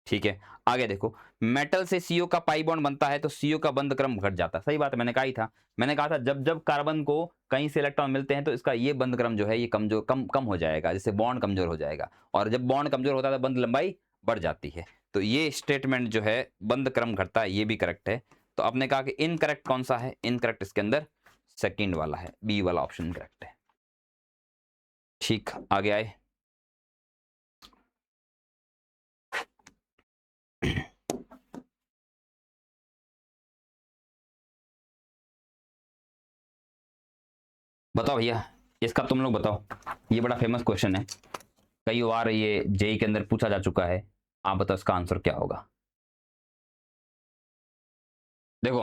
ठीक है, आगे देखो, मेटल से CO का पाई बॉन्ड बनता है तो CO का बंध क्रम घट जाता है। सही बात है, मैंने कहा ही था, मैंने कहा था जब जब कार्बन को कहीं से इलेक्ट्रॉन मिलते हैं तो इसका ये बंध क्रम जो है ये कमजोर कम हो जाएगा, जिससे बॉन्ड कमजोर हो जाएगा, और जब बॉन्ड कमजोर होता है तो बंध लंबाई बढ़ जाती है। तो ये स्टेटमेंट जो है बंध क्रम घटता है, ये भी करेक्ट है। तो आपने कहा कि इनकरेक्ट कौन सा है, इनकरेक्ट इसके अंदर सेकंड वाला है, बी वाला ऑप्शन करेक्ट है। ठीक, आगे आए। बताओ भैया, इसका तुम लोग बताओ, ये बड़ा फेमस क्वेश्चन है, कई बार ये जेई के अंदर पूछा जा चुका है। आप बताओ इसका आंसर क्या होगा। देखो,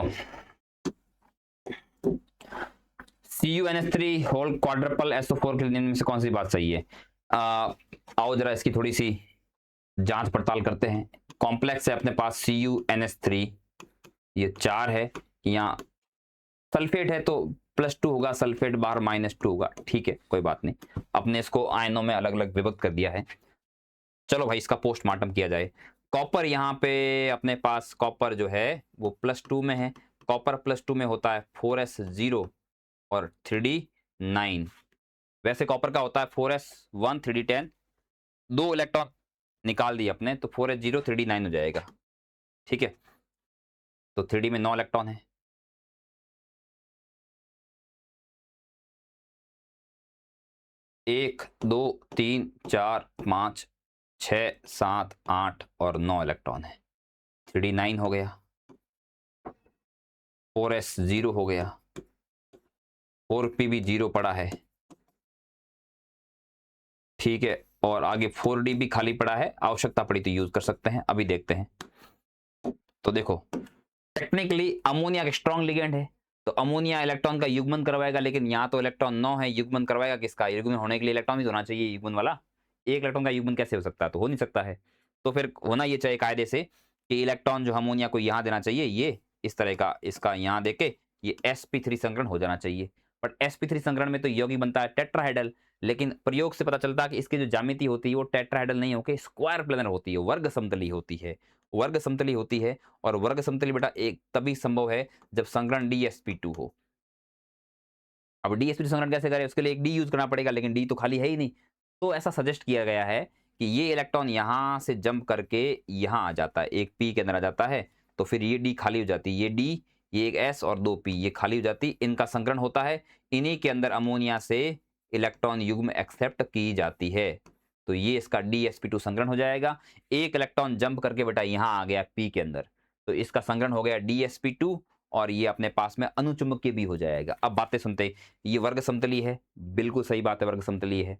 CuNH3 होल क्वाड्रपल SO4 के में से कौन सी बात सही है? आओ जरा इसकी थोड़ी सी जांच पड़ताल करते हैं। कॉम्प्लेक्स है अपने पास CuNH3, ये 4 है, यहाँ सल्फेट है तो +2 होगा, सल्फेट बाहर -2 होगा। ठीक है, कोई बात नहीं, अपने इसको आयनों में अलग अलग विभक्त कर दिया है। चलो भाई, इसका पोस्टमार्टम किया जाए। कॉपर यहाँ पे अपने पास कॉपर जो है वो +2 में है। कॉपर +2 में होता है 4s0 और 3d9। वैसे कॉपर का होता है 4s1 3d10, 2 इलेक्ट्रॉन निकाल दिए अपने, तो 4s0 3d9 हो जाएगा। ठीक है, तो 3d में 9 इलेक्ट्रॉन है। 1 2 3 4 5 6 7 8 और 9 इलेक्ट्रॉन है। 3d9 हो गया, 4s0 हो गया, 4p भी 0 पड़ा है। ठीक है, और आगे 4d भी खाली पड़ा है, आवश्यकता पड़ी तो यूज कर सकते हैं। अभी देखते हैं। तो देखो, टेक्निकली अमोनिया एक स्ट्रॉन्ग लिगेंड है, तो अमोनिया इलेक्ट्रॉन का युग्मन करवाएगा, लेकिन यहाँ तो इलेक्ट्रॉन 9 है, युग्मन करवाएगा किसका? युग्मन होने के लिए इलेक्ट्रॉन भी तो होना चाहिए युग्मन वाला। एक इलेक्ट्रॉन का युग्मन कैसे हो सकता है? तो हो नहीं सकता है। तो फिर होना ये चाहिए कायदे से कि इलेक्ट्रॉन जो अमोनिया को यहाँ देना चाहिए, ये इस तरह का इसका यहाँ देके ये sp3 संकरण हो जाना चाहिए। बट sp3 संकरण में तो यौगिक बनता है टेट्राहेड्रल, लेकिन प्रयोग से पता चलता है कि इसकी जो ज्यामिति होती है वो टेट्राहेड्रल नहीं होकर स्क्वायर प्लेनर होती है, वर्ग समतली होती है। वर्ग समतली होती है, और वर्ग समतली बेटा एक तभी संभव है जब संकरण DsP2 हो। अब DsP2 संकरण कैसे करें? उसके लिए एक डी यूज करना पड़ेगा, लेकिन डी तो खाली है ही नहीं। तो ऐसा सजेस्ट किया गया है कि ये इलेक्ट्रॉन यहां से जंप करके यहां आ जाता है, एक पी के अंदर आ जाता है, तो फिर ये डी खाली हो जाती है, ये डी, ये एक एस और 2 पी, ये खाली हो जाती, इनका संकरण होता है, इन्हीं के अंदर अमोनिया से इलेक्ट्रॉन युग्म एक्सेप्ट की जाती है। तो ये इसका DsP2 संकरण हो जाएगा। एक इलेक्ट्रॉन जंप करके बेटा यहां आ गया पी के अंदर, तो इसका संकरण हो गया DsP2, और ये अपने पास में अनुचुंबकीय भी हो जाएगा। अब बातें सुनते, ये वर्ग समतली है, बिल्कुल सही बात है, वर्ग समतली है।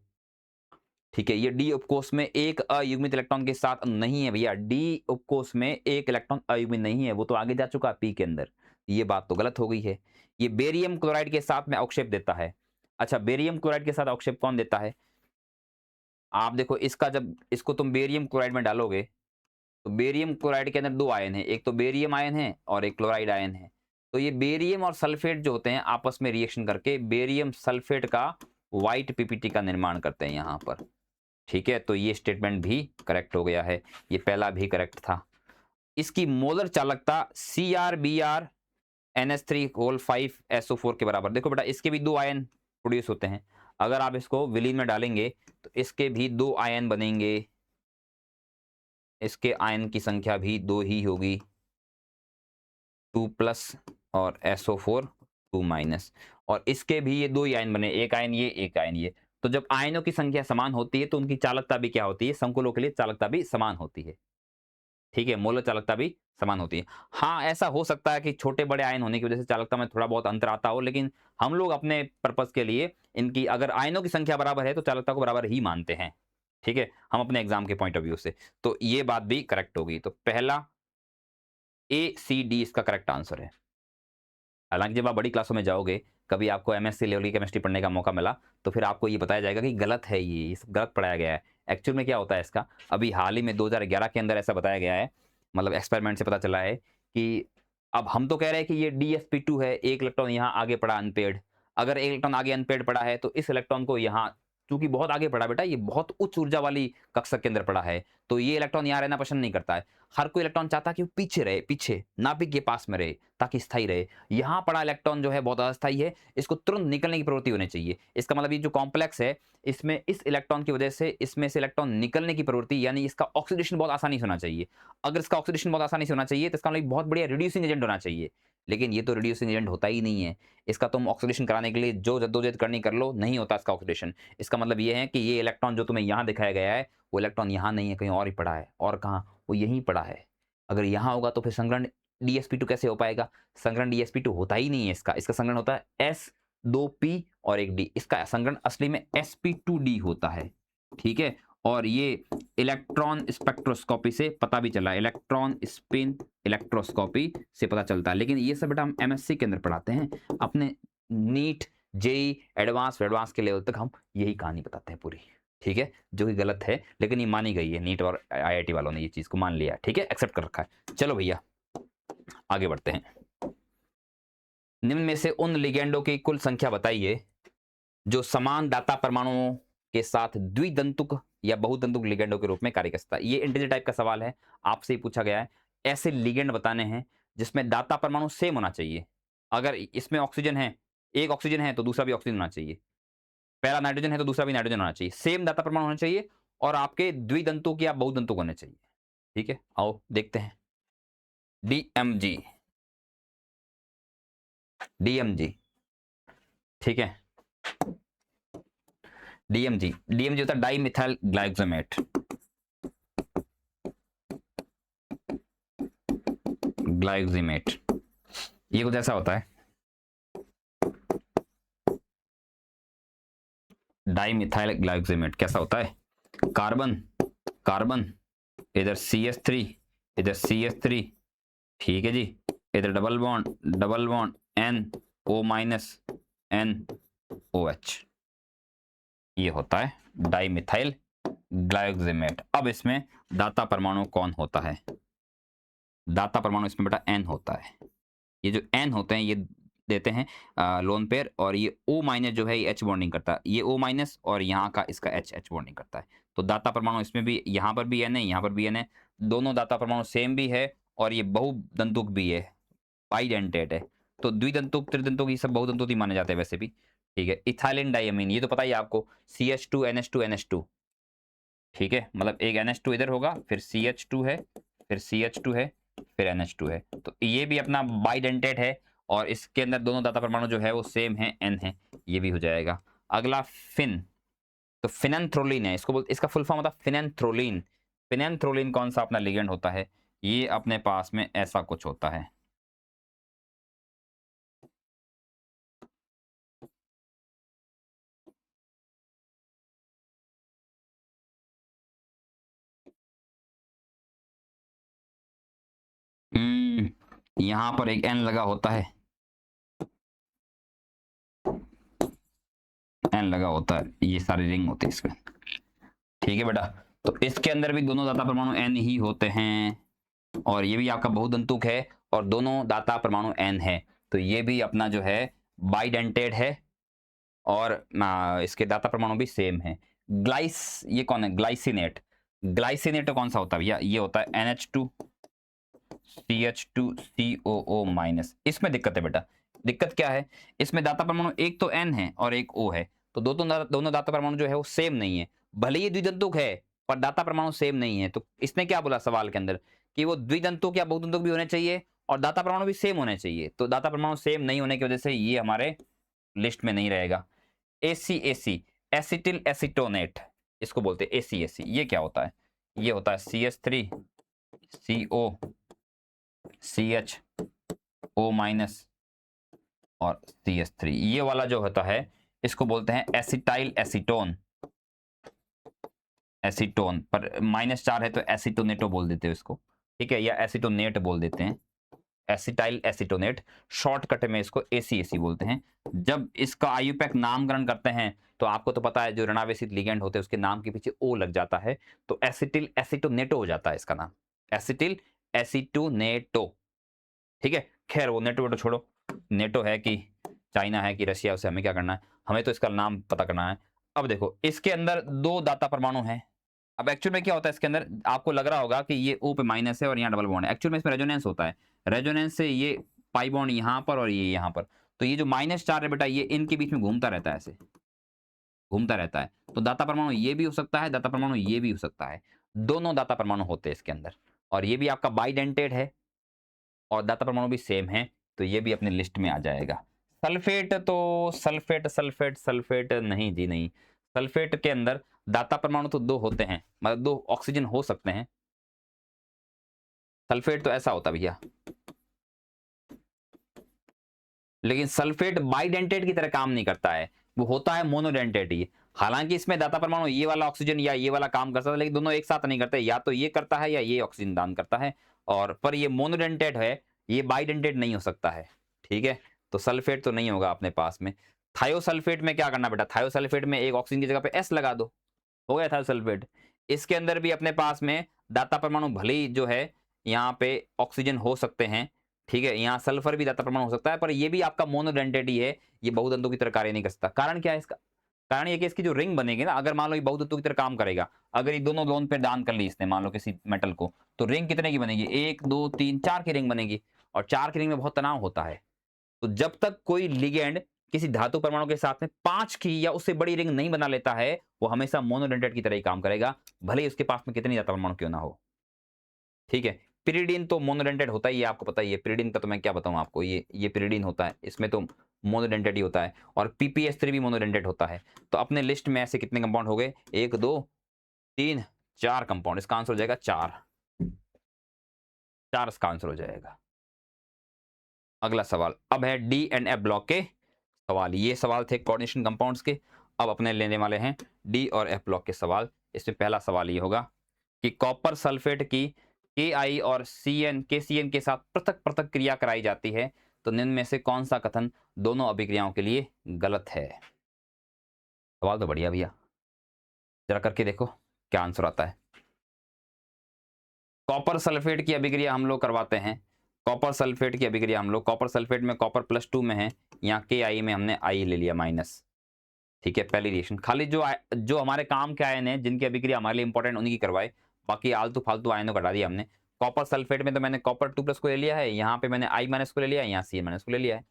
ठीक है, ये डी उपकोष में एक अयुग्मित इलेक्ट्रॉन के साथ नहीं है भैया, डी उपकोष में एक इलेक्ट्रॉन अयुग्मित नहीं है, वो तो आगे जा चुका है पी के अंदर। ये बात तो गलत हो गई है। ये बेरियम क्लोराइड के साथ में अवक्षेप देता है। अच्छा, बेरियम क्लोराइड के साथ अवक्षेप कौन देता है? आप देखो, इसका जब इसको तुम बेरियम क्लोराइड में डालोगे, तो बेरियम क्लोराइड के अंदर 2 आयन है, एक तो बेरियम आयन है और एक क्लोराइड आयन है। तो ये बेरियम और सल्फेट जो होते हैं आपस में रिएक्शन करके बेरियम सल्फेट का व्हाइट पीपीटी का निर्माण करते हैं यहाँ पर। ठीक है, तो ये स्टेटमेंट भी करेक्ट हो गया है, ये पहला भी करेक्ट था। इसकी मोलर चालकता CrBr NH3 5SO4 के बराबर। देखो बेटा, इसके भी 2 आयन प्रोड्यूस होते हैं, अगर आप इसको विलीन में डालेंगे तो इसके भी 2 आयन बनेंगे, इसके आयन की संख्या भी 2 ही होगी, 2+ और SO4 2-, और इसके भी ये 2 ही आयन बने, एक आयन ये, एक आयन ये। तो जब आयनों की संख्या समान होती है तो उनकी चालकता भी क्या होती है? संकुलों के लिए चालकता भी समान होती है। ठीक है, मोलर चालकता भी समान होती है। हाँ, ऐसा हो सकता है कि छोटे बड़े आयन होने की वजह से चालकता में थोड़ा बहुत अंतर आता हो, लेकिन हम लोग अपने पर्पस के लिए इनकी अगर आयनों की संख्या बराबर है तो चालकता को बराबर ही मानते हैं। ठीक है, हम अपने एग्जाम के पॉइंट ऑफ व्यू से, तो ये बात भी करेक्ट होगी। तो पहला ACD इसका करेक्ट आंसर है। हालांकि जब आप बड़ी क्लासों में जाओगे, कभी आपको MSc लेवल की केमिस्ट्री पढ़ने का मौका मिला, तो फिर आपको ये बताया जाएगा कि गलत है, ये सब गलत पढ़ाया गया है। एक्चुअल में क्या होता है इसका, अभी हाल ही में 2011 के अंदर ऐसा बताया गया है, मतलब एक्सपेरिमेंट से पता चला है कि अब हम तो कह रहे हैं कि ये DsP2 है, एक इलेक्ट्रॉन यहाँ आगे पड़ा अनपेड। अगर एक इलेक्ट्रॉन आगे अनपेड पड़ा है तो इस इलेक्ट्रॉन को यहाँ, चूंकि बहुत आगे पड़ा बेटा, ये बहुत उच्च ऊर्जा वाली कक्षा के अंदर पड़ा है, तो ये इलेक्ट्रॉन यहाँ रहना पसंद नहीं करता है। हर कोई इलेक्ट्रॉन चाहता है कि वो पीछे रहे, पीछे नाभिक के पास में रहे ताकि स्थायी रहे। यहाँ पड़ा इलेक्ट्रॉन जो है बहुत अस्थायी है, इसको तुरंत निकलने की प्रवृत्ति होनी चाहिए। इसका मतलब ये जो कॉम्प्लेक्स है, इसमें इस इलेक्ट्रॉन की वजह से इसमें से इलेक्ट्रॉन निकलने की प्रवृत्ति, यानी इसका ऑक्सीडेशन बहुत आसानी से होना चाहिए। अगर इसका ऑक्सीडेशन बहुत आसानी से होना चाहिए तो इसका मतलब बहुत बढ़िया रिड्यूसिंग एजेंट होना चाहिए, लेकिन ये तो रिड्यूसिंग एजेंट होता ही नहीं है। इसका तुम ऑक्सीडेशन कराने के लिए जो जद्दोजहद करनी कर लो, नहीं होता इसका ऑक्सीडेशन। इसका मतलब ये है कि ये इलेक्ट्रॉन जो तुम्हें यहाँ दिखाया गया है, वो इलेक्ट्रॉन यहाँ नहीं है, कहीं और ही पड़ा है। और कहाँ? वो यहीं पड़ा है। अगर यहाँ होगा तो फिर संग्रहण DsP2 कैसे हो पाएगा? संग्रहण DsP2 होता ही नहीं है इसका। इसका संग्रहण होता है S2P और एक D। इसका संग्रहण असली में sp2d होता है, ठीक है। और ये इलेक्ट्रॉन स्पेक्ट्रोस्कोपी से पता भी चला, इलेक्ट्रॉन स्पिन इलेक्ट्रोस्कोपी से पता चलता है। लेकिन ये सब बेटा हम MSc के अंदर पढ़ाते हैं, अपने नीट जेई एडवांस के लेवल तक हम यही कहानी बताते हैं पूरी, ठीक है, जो कि गलत है, लेकिन ये मानी गई है। नीट और IIT वालों ने ये चीज को मान लिया, ठीक है, एक्सेप्ट कर रखा है। चलो भैया आगे बढ़ते हैं। निम्न में से उन लिगेंडों की कुल संख्या बताइए जो समान दाता परमाणुओं के साथ द्विदंतुक या बहुदंतुक लिगेंडों के रूप में कार्य कर सकता है। ये इंटीजर टाइप का सवाल है, आपसे ही पूछा गया है। ऐसे लिगेंड बताने हैं जिसमें दाता परमाणु सेम होना चाहिए। अगर इसमें ऑक्सीजन है, एक ऑक्सीजन है तो दूसरा भी ऑक्सीजन होना चाहिए, पहला नाइट्रोजन है तो दूसरा भी नाइट्रोजन होना चाहिए, सेम दाता परमाणु होना चाहिए, और आपके द्विदंतुक या बहुदंतुक होने चाहिए, ठीक है। आओ देखते हैं। DMG, ठीक है। DMG होता है डाई मिथाइल ग्लाइकोजेनेट, ये कुछ ऐसा होता है। डाई मिथाइल ग्लाइकोजेनेट कैसा होता है? कार्बन इधर CH3, इधर CH3, ठीक है जी, इधर डबल बॉन्ड NO- NOH, ये होता है डाई मिथाइल ग्लाइकोजेनेट। अब इसमें दाता परमाणु कौन होता है? दाता परमाणु इसमें बेटा N होता है। ये जो N होते हैं ये देते हैं लोन पेयर, और ये O- जो है ये H बॉन्डिंग करता है, ये O- और यहाँ का इसका H बॉन्डिंग करता है। तो दाता परमाणु इसमें भी, यहाँ पर भी N है, यहाँ पर भी N है, दोनों दाता परमाणु सेम भी है और ये बहुदंतुक भी है, बाइडेंटेट है। तो द्विदंतुक त्रिदंतुक ये सब बहुदंतुक ही माने जाते हैं वैसे भी, ठीक है। इथाइलिन डाइअमीन, ये तो पता ही आपको, CH2 NH2 NH2, ठीक है, मतलब एक NH2 इधर होगा, फिर CH2 है, फिर CH2 है, फिर NH2 है। तो ये भी अपना बाइडेंटेट है और इसके अंदर दोनों दाता परमाणु जो है वो सेम है, N है, ये भी हो जाएगा। अगला फिन, तो फिनेंथ्रोलिन है, इसको बोलते, इसका फुल फॉर्म होता है फिनेंथ्रोलिन। फिनेंथ्रोलिन कौन सा अपना लिगेंड होता है? ये अपने पास में ऐसा कुछ होता है। यहां पर एक N लगा होता है, N लगा होता है, ये सारी रिंग होती है इसमें, ठीक है बेटा। तो इसके अंदर भी दोनों दाता परमाणु N ही होते हैं, और ये भी आपका बहुदंतुक है और दोनों दाता परमाणु N है। तो ये भी अपना जो है बाइडेंटेड है और इसके दाता परमाणु भी सेम है। ये कौन है? ग्लाइसिनेट कौन सा होता है भैया? ये होता है NH2 CH2 COO-। इसमें दिक्कत है बेटा। दिक्कत क्या है? इसमें दाता परमाणु एक तो N है और एक O है, तो दोनों दाता परमाणु जो है वो सेम नहीं है। भले ही द्विदंतुक है पर दाता परमाणु सेम नहीं है। तो इसने क्या बोला सवाल के अंदर कि वो द्विदंतुक या बहुदंतुक भी होने चाहिए और दाता परमाणु भी सेम होने चाहिए। तो दाता परमाणु सेम नहीं होने की वजह से ये हमारे लिस्ट में नहीं रहेगा। ACAC, एसिटिल एसिटोनेट, इसको बोलते हैं ACAC। ये क्या होता है? ये होता है CH3 CO CHO- और CH3। ये वाला जो होता है इसको बोलते हैं एसिटाइल एसीटोन, पर -4 है तो एसिटोनेटो बोल देते हैं इसको, ठीक है, या एसिटोनेट बोल देते हैं, एसिटाइल एसिटोनेट। शॉर्टकट में इसको ACAC बोलते हैं। जब इसका आयुपैक नामकरण करते हैं तो आपको तो पता है जो ऋणावेशित लिगेंड होते हैं उसके नाम के पीछे O लग जाता है, तो एसिटिल एसिटोनेटो हो जाता है इसका नाम, एसिटिल एसिटोनेटो, ठीक है। खैर वो नेटो वेटो छोड़ो, नेटो है कि चाइना है कि रशिया, उसे हमें क्या करना है, हमें तो इसका नाम पता करना है। अब देखो इसके अंदर दो दाता परमाणु हैं। अब एक्चुअल में क्या होता है इसके अंदर, आपको लग रहा होगा कि ये O पे माइनस है और यहाँ डबल बॉन्ड है। एक्चुअल में इसमें रेजोनेंस होता है। रेजोनेंस से ये पाई बॉन्ड यहाँ पर और ये यहाँ पर, तो ये जो माइनस चार्ज है बेटा, ये इनके बीच में घूमता रहता है, ऐसे घूमता रहता है। तो दाता परमाणु ये भी हो सकता है, दाता परमाणु ये भी हो सकता है। दोनों दाता परमाणु होते हैं इसके अंदर, और ये भी आपका बाइडेंटेड है और दाता परमाणु भी सेम है, तो ये भी अपनी लिस्ट में आ जाएगा। सल्फेट तो सल्फेट नहीं जी नहीं। सल्फेट के अंदर दाता परमाणु तो 2 होते हैं, मतलब 2 ऑक्सीजन हो सकते हैं। सल्फेट तो ऐसा होता है भैया, लेकिन सल्फेट बाइडेंटेट की तरह काम नहीं करता है, वो होता है मोनोडेंटेट ही। हालांकि इसमें दाता परमाणु ये वाला ऑक्सीजन या ये वाला काम कर सकता है, लेकिन दोनों एक साथ नहीं करते, या तो ये करता है या ये ऑक्सीजन दान करता है। और पर ये मोनोडेंटेट है, ये बाइडेंटेट नहीं हो सकता है। ठीक है, तो सल्फेट तो नहीं होगा अपने पास में। थायोसल्फेट में क्या करना बेटा, थायोसल्फेट में एक ऑक्सीजन की जगह पे एस लगा दो, हो गया थायोसल्फेट। इसके अंदर भी अपने पास में दाता परमाणु भले ही जो है यहाँ पे ऑक्सीजन हो सकते हैं, ठीक है, यहाँ सल्फर भी दाता परमाणु हो सकता है, पर ये भी आपका मोनोडेंटेट ही है, ये बहुतंतु की तरह कार्य नहीं कर सकता। कारण क्या है इसका, कारण ये कि इसकी जो रिंग बनेगी ना, अगर मान लो ये बहुतंतु की तरह काम करेगा, अगर ये दोनों लोन पे दान कर ली इसने मान लो किसी मेटल को, तो रिंग कितने की बनेगी, 1 2 3 4 की रिंग बनेगी, और 4 की रिंग में बहुत तनाव होता है। तो जब तक कोई लिगेंड किसी धातु परमाणु के साथ में 5 की या उससे बड़ी रिंग नहीं बना लेता है, वो हमेशा मोनोडेंटेट की तरह ही काम करेगा, भले ही उसके पास में कितनी दाता परमाणु क्यों ना हो। ठीक है, पिरिडीन तो मोनोडेंटेट होता ही है, आपको पता ही है। पिरिडीन का तो मैं क्या बताऊं आपको, ये पिरिडीन होता है, इसमें तो मोनोडेंटेट ही होता है, और पीपीएस3 भी मोनोडेंटेट होता है। तो अपने लिस्ट में ऐसे कितने कंपाउंड हो गए, 1 2 3 4 कंपाउंड, इसका आंसर हो जाएगा 4। 4 इसका आंसर हो जाएगा। अगला सवाल अब है डी एंड एफ ब्लॉक के सवाल। ये सवाल थे कोऑर्डिनेशन कंपाउंड्स के, अब अपने लेने वाले हैं डी और एफ ब्लॉक के सवाल। इसमें पहला सवाल ये होगा कि कॉपर सल्फेट की Ki और KCN के साथ पृथक पृथक क्रिया कराई जाती है, तो निम्न में से कौन सा कथन दोनों अभिक्रियाओं के लिए गलत है। सवाल तो बढ़िया भैया, जरा करके देखो क्या आंसर आता है। कॉपर सल्फेट की अभिक्रिया हम लोग करवाते हैं, कॉपर सल्फेट की अभिक्रिया हम लोग, कॉपर सल्फेट में कॉपर +2 में है, यहाँ Ki में हमने I ले लिया माइनस। ठीक है, पहली रिएक्शन खाली जो हमारे काम के आयन है, जिनकी अभिक्रिया हमारे लिए इंपॉर्टेंट, उन्हीं की करवाए, बाकी आलतू फालतू आयनों को हटा दिया हमने। कॉपर सल्फेट में तो मैंने कॉपर 2+ को ले लिया है, यहाँ पे मैंने I- को ले लिया है, यहाँ Cn- को ले लिया है।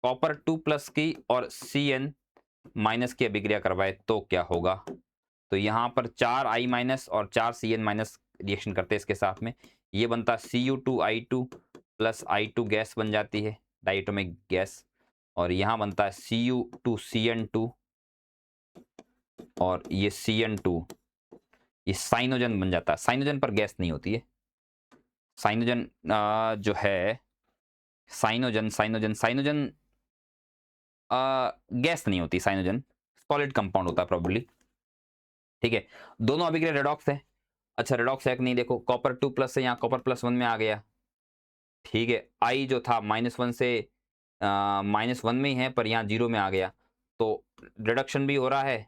कॉपर 2+ की और Cn- की अभिक्रिया करवाए तो क्या होगा, तो यहाँ पर 4I- और 4Cn- रिएक्शन करते हैं इसके साथ में, ये बनता Cu2I2 प्लस I2 गैस बन जाती है, डायटोमिक गैस, और यहाँ बनता है Cu2Cn2 और ये Cn2, ये साइनोजन बन जाता है। साइनोजन पर गैस नहीं होती है, साइनोजन जो है साइनोजन साइनोजन साइनोजन गैस नहीं होती, साइनोजन सॉलिड कंपाउंड होता है प्रोबेबली। ठीक है, दोनों अभिक्रिया रेडॉक्स है। अच्छा रेडॉक्स है कि नहीं, देखो कॉपर 2+ से यहाँ कॉपर +1 में आ गया। ठीक है, आई जो था -1 से -1 में ही है, पर यहाँ 0 में आ गया, तो रिडक्शन भी हो रहा है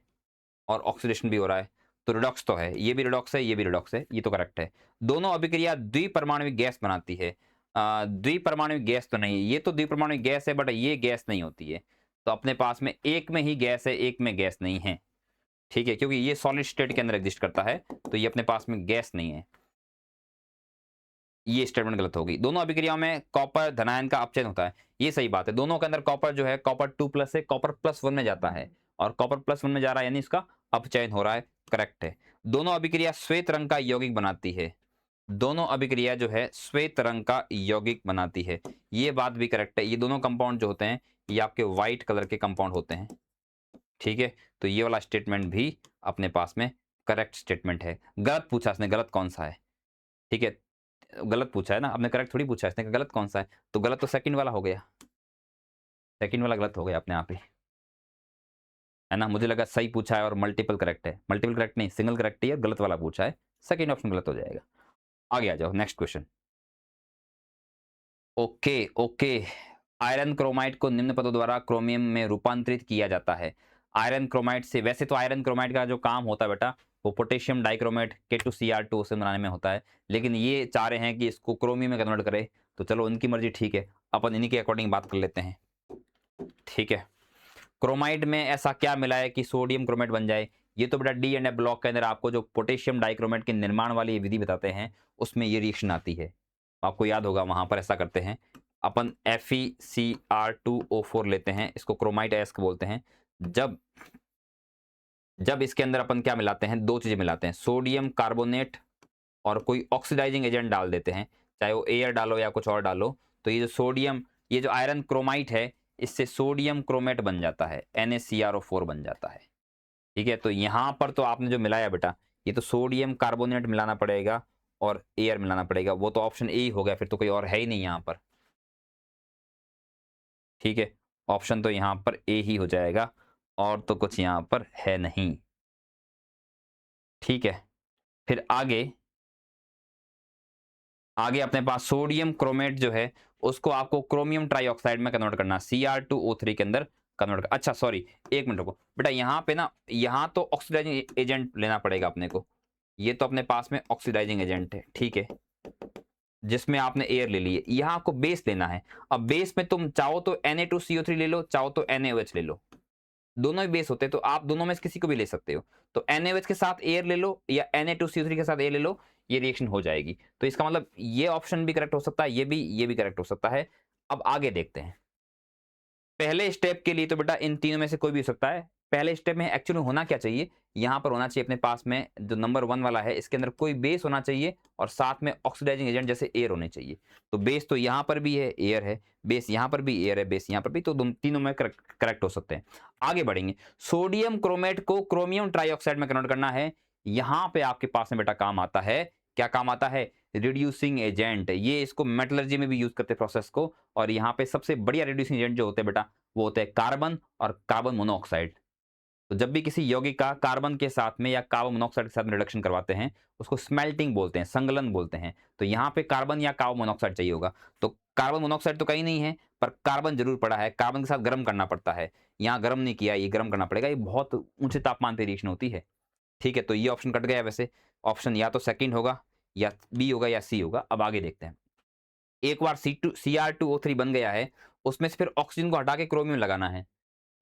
और ऑक्सीडेशन भी हो रहा है, तो रिडॉक्स तो है, ये भी रिडॉक्स है, ये भी रिडॉक्स है, ये तो करेक्ट है। दोनों अभिक्रिया द्विपरमाणुविक गैस बनाती है। द्विपरमाणुविक गैस तो नहीं, ये तो द्विपरमाणुविक गैस है, बट ये गैस नहीं होती है, तो अपने पास में एक में ही गैस है, एक में गैस नहीं है। ठीक है, क्योंकि ये सॉलिड स्टेट के अंदर एग्जिस्ट करता है, तो ये अपने पास में गैस नहीं है। ये स्टेटमेंट गलत होगी। दोनों अभिक्रियाओं में कॉपर धनायन का अपचयन होता है, ये सही बात है। दोनों के अंदर कॉपर जो है कॉपर 2+ से कॉपर +1 में जाता है, और कॉपर +1 में जा रहा है, यानी इसका अपचयन हो रहा है, करेक्ट है। दोनों अभिक्रिया श्वेत रंग का यौगिक बनाती है, दोनों अभिक्रिया जो है श्वेत रंग का यौगिक बनाती है, ये बात भी करेक्ट है। ये दोनों कंपाउंड जो होते हैं ये आपके व्हाइट कलर के कंपाउंड होते हैं। ठीक है, तो ये वाला स्टेटमेंट भी अपने पास में करेक्ट स्टेटमेंट है। गलत पूछा इसने, गलत कौन सा है। ठीक है, गलत पूछा है ना, आपने करेक्ट थोड़ी पूछा है इसने, गलत कौन सा है, तो गलत तो सेकंड वाला हो गया, सेकंड वाला गलत हो गया अपने आप ही, है ना। मुझे लगा सही पूछा है और मल्टीपल करेक्ट है, मल्टीपल करेक्ट नहीं, सिंगल करेक्ट ही है, गलत वाला पूछा है, सेकंड ऑप्शन गलत हो जाएगा। आगे आ जाओ, next question. Okay okay, iron chloride को निम्न पदों द्वारा क्रोमियम में रूपांतरित किया जाता है। आयरन क्रोमाइड से, वैसे तो आयरन क्रोमाइड का जो काम होता है बेटा, वो पोटेशियम डाइक्रोमेट K2Cr2 से बनाने में होता है, लेकिन ये चाह रहे हैं कि इसको क्रोमियम में कन्वर्ट करे, तो चलो उनकी मर्जी, ठीक है, अपन इन्हीं के अकॉर्डिंग बात कर लेते हैं। ठीक है, क्रोमाइड में ऐसा क्या मिला है कि सोडियम क्रोमेट बन जाए, ये तो बेटा डी एंड एफ ब्लॉक के अंदर आपको जो पोटेशियम डाइक्रोमेट के निर्माण वाली विधि बताते हैं उसमें ये रिएक्शन आती है। आपको याद होगा वहां पर ऐसा करते हैं अपन FeCr2O4 लेते हैं, इसको क्रोमाइट अयस्क बोलते हैं। जब जब इसके अंदर अपन क्या मिलाते हैं, दो चीजें मिलाते हैं, सोडियम कार्बोनेट और कोई ऑक्सीडाइजिंग एजेंट डाल देते हैं, चाहे वो एयर डालो या कुछ और डालो, तो ये जो सोडियम, ये जो आयरन क्रोमाइट है, इससे सोडियम क्रोमेट बन जाता है, NaCrO4 बन जाता है। ठीक है, तो यहां पर तो आपने जो मिलाया बेटा, ये तो सोडियम कार्बोनेट मिलाना पड़ेगा और एयर मिलाना पड़ेगा, वो तो ऑप्शन ए ही हो गया, फिर तो कोई और है ही नहीं यहां पर। ठीक है, ऑप्शन तो यहां पर ए ही हो जाएगा और तो कुछ यहां पर है नहीं। ठीक है, फिर आगे आगे अपने पास सोडियम क्रोमेट जो है उसको आपको क्रोमियम ट्राइऑक्साइड में कन्वर्ट करना, Cr2O3 के अंदर कन्वर्ट। अच्छा सॉरी, एक मिनट रुको बेटा, यहाँ पे ना, यहाँ तो ऑक्सीडाइजिंग एजेंट लेना पड़ेगा अपने को, ये तो अपने पास में ऑक्सीडाइजिंग एजेंट है, ठीक है, जिसमें आपने एयर ले ली है। यहाँ आपको बेस लेना है। अब बेस में तुम चाहो तो Na2CO3 ले लो, चाहो तो NaOH ले लो, दोनों ही बेस होते हैं, तो आप दोनों में से किसी को भी ले सकते हो। तो NaOH के साथ एयर ले लो या Na2CO3 के साथ एयर ले लो, ये रिएक्शन हो जाएगी। तो इसका मतलब ये ऑप्शन भी करेक्ट हो सकता है, ये भी करेक्ट हो सकता है। अब आगे देखते हैं। पहले स्टेप के लिए तो बेटा इन तीनों में से कोई भी हो सकता है। पहले स्टेप में एक्चुअली होना क्या चाहिए, यहाँ पर होना चाहिए अपने पास में जो नंबर 1 वाला है, इसके अंदर कोई बेस होना चाहिए और साथ में ऑक्सीडाइजिंग एजेंट जैसे एयर होने चाहिए। तो बेस तो यहाँ पर भी है, एयर है, बेस यहाँ पर भी एयर है, बेस यहाँ पर भी, तो तीनों में करेक्ट हो सकते हैं। आगे बढ़ेंगे, सोडियम क्रोमेट को क्रोमियम ट्राइऑक्साइड में कन्वर्ट करना है। यहाँ पे आपके पास में बेटा काम आता है, क्या काम आता है, रिड्यूसिंग एजेंट। ये इसको मेटलर्जी में भी यूज करते हैं प्रोसेस को, और यहाँ पे सबसे बढ़िया रिड्यूसिंग एजेंट जो होते हैं बेटा, वो होते हैं कार्बन और कार्बन मोनोऑक्साइड। तो जब भी किसी यौगिक का कार्बन के साथ में या कार्बन मोनोऑक्साइड के साथ में रिडक्शन करवाते हैं, उसको स्मेल्टिंग बोलते हैं, संगलन बोलते हैं। तो यहाँ पे कार्बन या कार्बन मोनोऑक्साइड चाहिए होगा, तो कार्बन मोनोऑक्साइड तो कहीं नहीं है, पर कार्बन जरूर पड़ा है, कार्बन के साथ गर्म करना पड़ता है। यहाँ गर्म नहीं किया, ये गर्म करना पड़ेगा, ये बहुत ऊंचे तापमान पर रिएक्शन होती है। ठीक है, तो ये ऑप्शन कट गया वैसे, ऑप्शन या तो सेकंड होगा या बी होगा या सी होगा। अब आगे देखते हैं। एक बार Cr2O3 बन गया है, उसमें से फिर ऑक्सीजन को हटा के क्रोमियम लगाना है।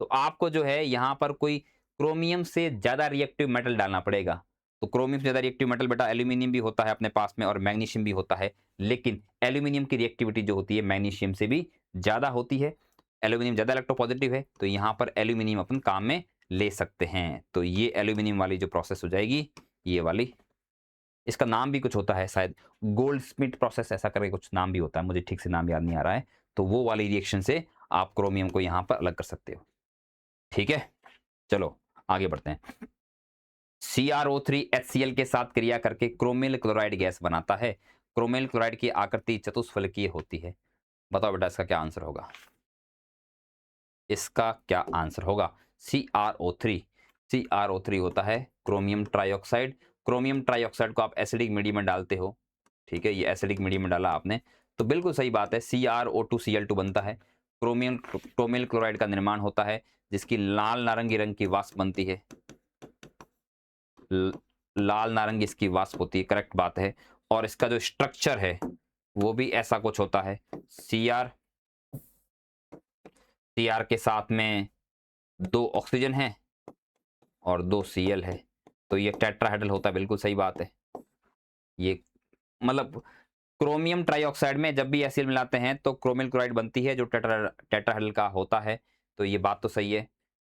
तो आपको जो है यहाँ पर कोई क्रोमियम से ज्यादा रिएक्टिव मेटल डालना पड़ेगा। तो क्रोमियम से ज्यादा रिएक्टिव मेटल बेटा एल्यूमिनियम भी होता है अपने पास में और मैग्नीशियम भी होता है, लेकिन एल्यूमिनियम की रिएक्टिविटी जो होती है मैग्नीशियम से भी ज्यादा होती है। एल्यूमिनियम ज्यादा इलेक्ट्रोपॉजिटिव है, तो यहाँ पर एल्यूमिनियम अपन काम में ले सकते हैं। तो ये एल्यूमिनियम वाली जो प्रोसेस हो जाएगी, ये वाली, इसका नाम भी कुछ होता है शायद, गोल्ड स्मिथ प्रोसेस ऐसा करके कुछ नाम भी होता है, मुझे ठीक से नाम याद नहीं आ रहा है। तो वो वाली रिएक्शन से आप क्रोमियम को यहाँ पर अलग कर सकते हो। ठीक है, चलो आगे बढ़ते हैं। CrO3 HCl के साथ क्रिया करके क्रोमिल क्लोराइड गैस बनाता है। क्रोमिल क्लोराइड की आकृति चतुष्फलकीय होती है। बताओ बेटा इसका क्या आंसर होगा, इसका क्या आंसर होगा। CrO3 होता है क्रोमियम ट्राइऑक्साइड। क्रोमियम ट्राइऑक्साइड को आप एसिडिक मीडियम में डालते हो, ठीक है, ये एसिडिक मीडियम में डाला आपने, तो बिल्कुल सही बात है, CrO2Cl2 बनता है। क्रोमिल क्लोराइड का निर्माण होता है, जिसकी लाल नारंगी रंग की वाष्प बनती है, लाल नारंगी इसकी वाष्प होती है, करेक्ट बात है। और इसका जो स्ट्रक्चर है वो भी ऐसा कुछ होता है, Cr के साथ में 2 ऑक्सीजन है और 2 Cl है, तो ये टेट्राहेड्रल होता है, बिल्कुल सही बात है। ये मतलब क्रोमियम ट्राइऑक्साइड में जब भी एसिड मिलाते हैं तो क्रोमिल क्लोराइड बनती है जो टेट्राहेड्रल का होता है। तो ये बात तो सही है,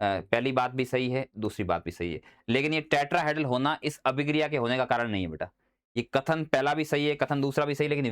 पहली बात भी सही है, दूसरी बात भी सही है, लेकिन ये टेट्राहेड्रल होना इस अभिक्रिया के होने का कारण नहीं है बेटा। ये कथन पहला भी सही है, कथन दूसरा भी सही, लेकिन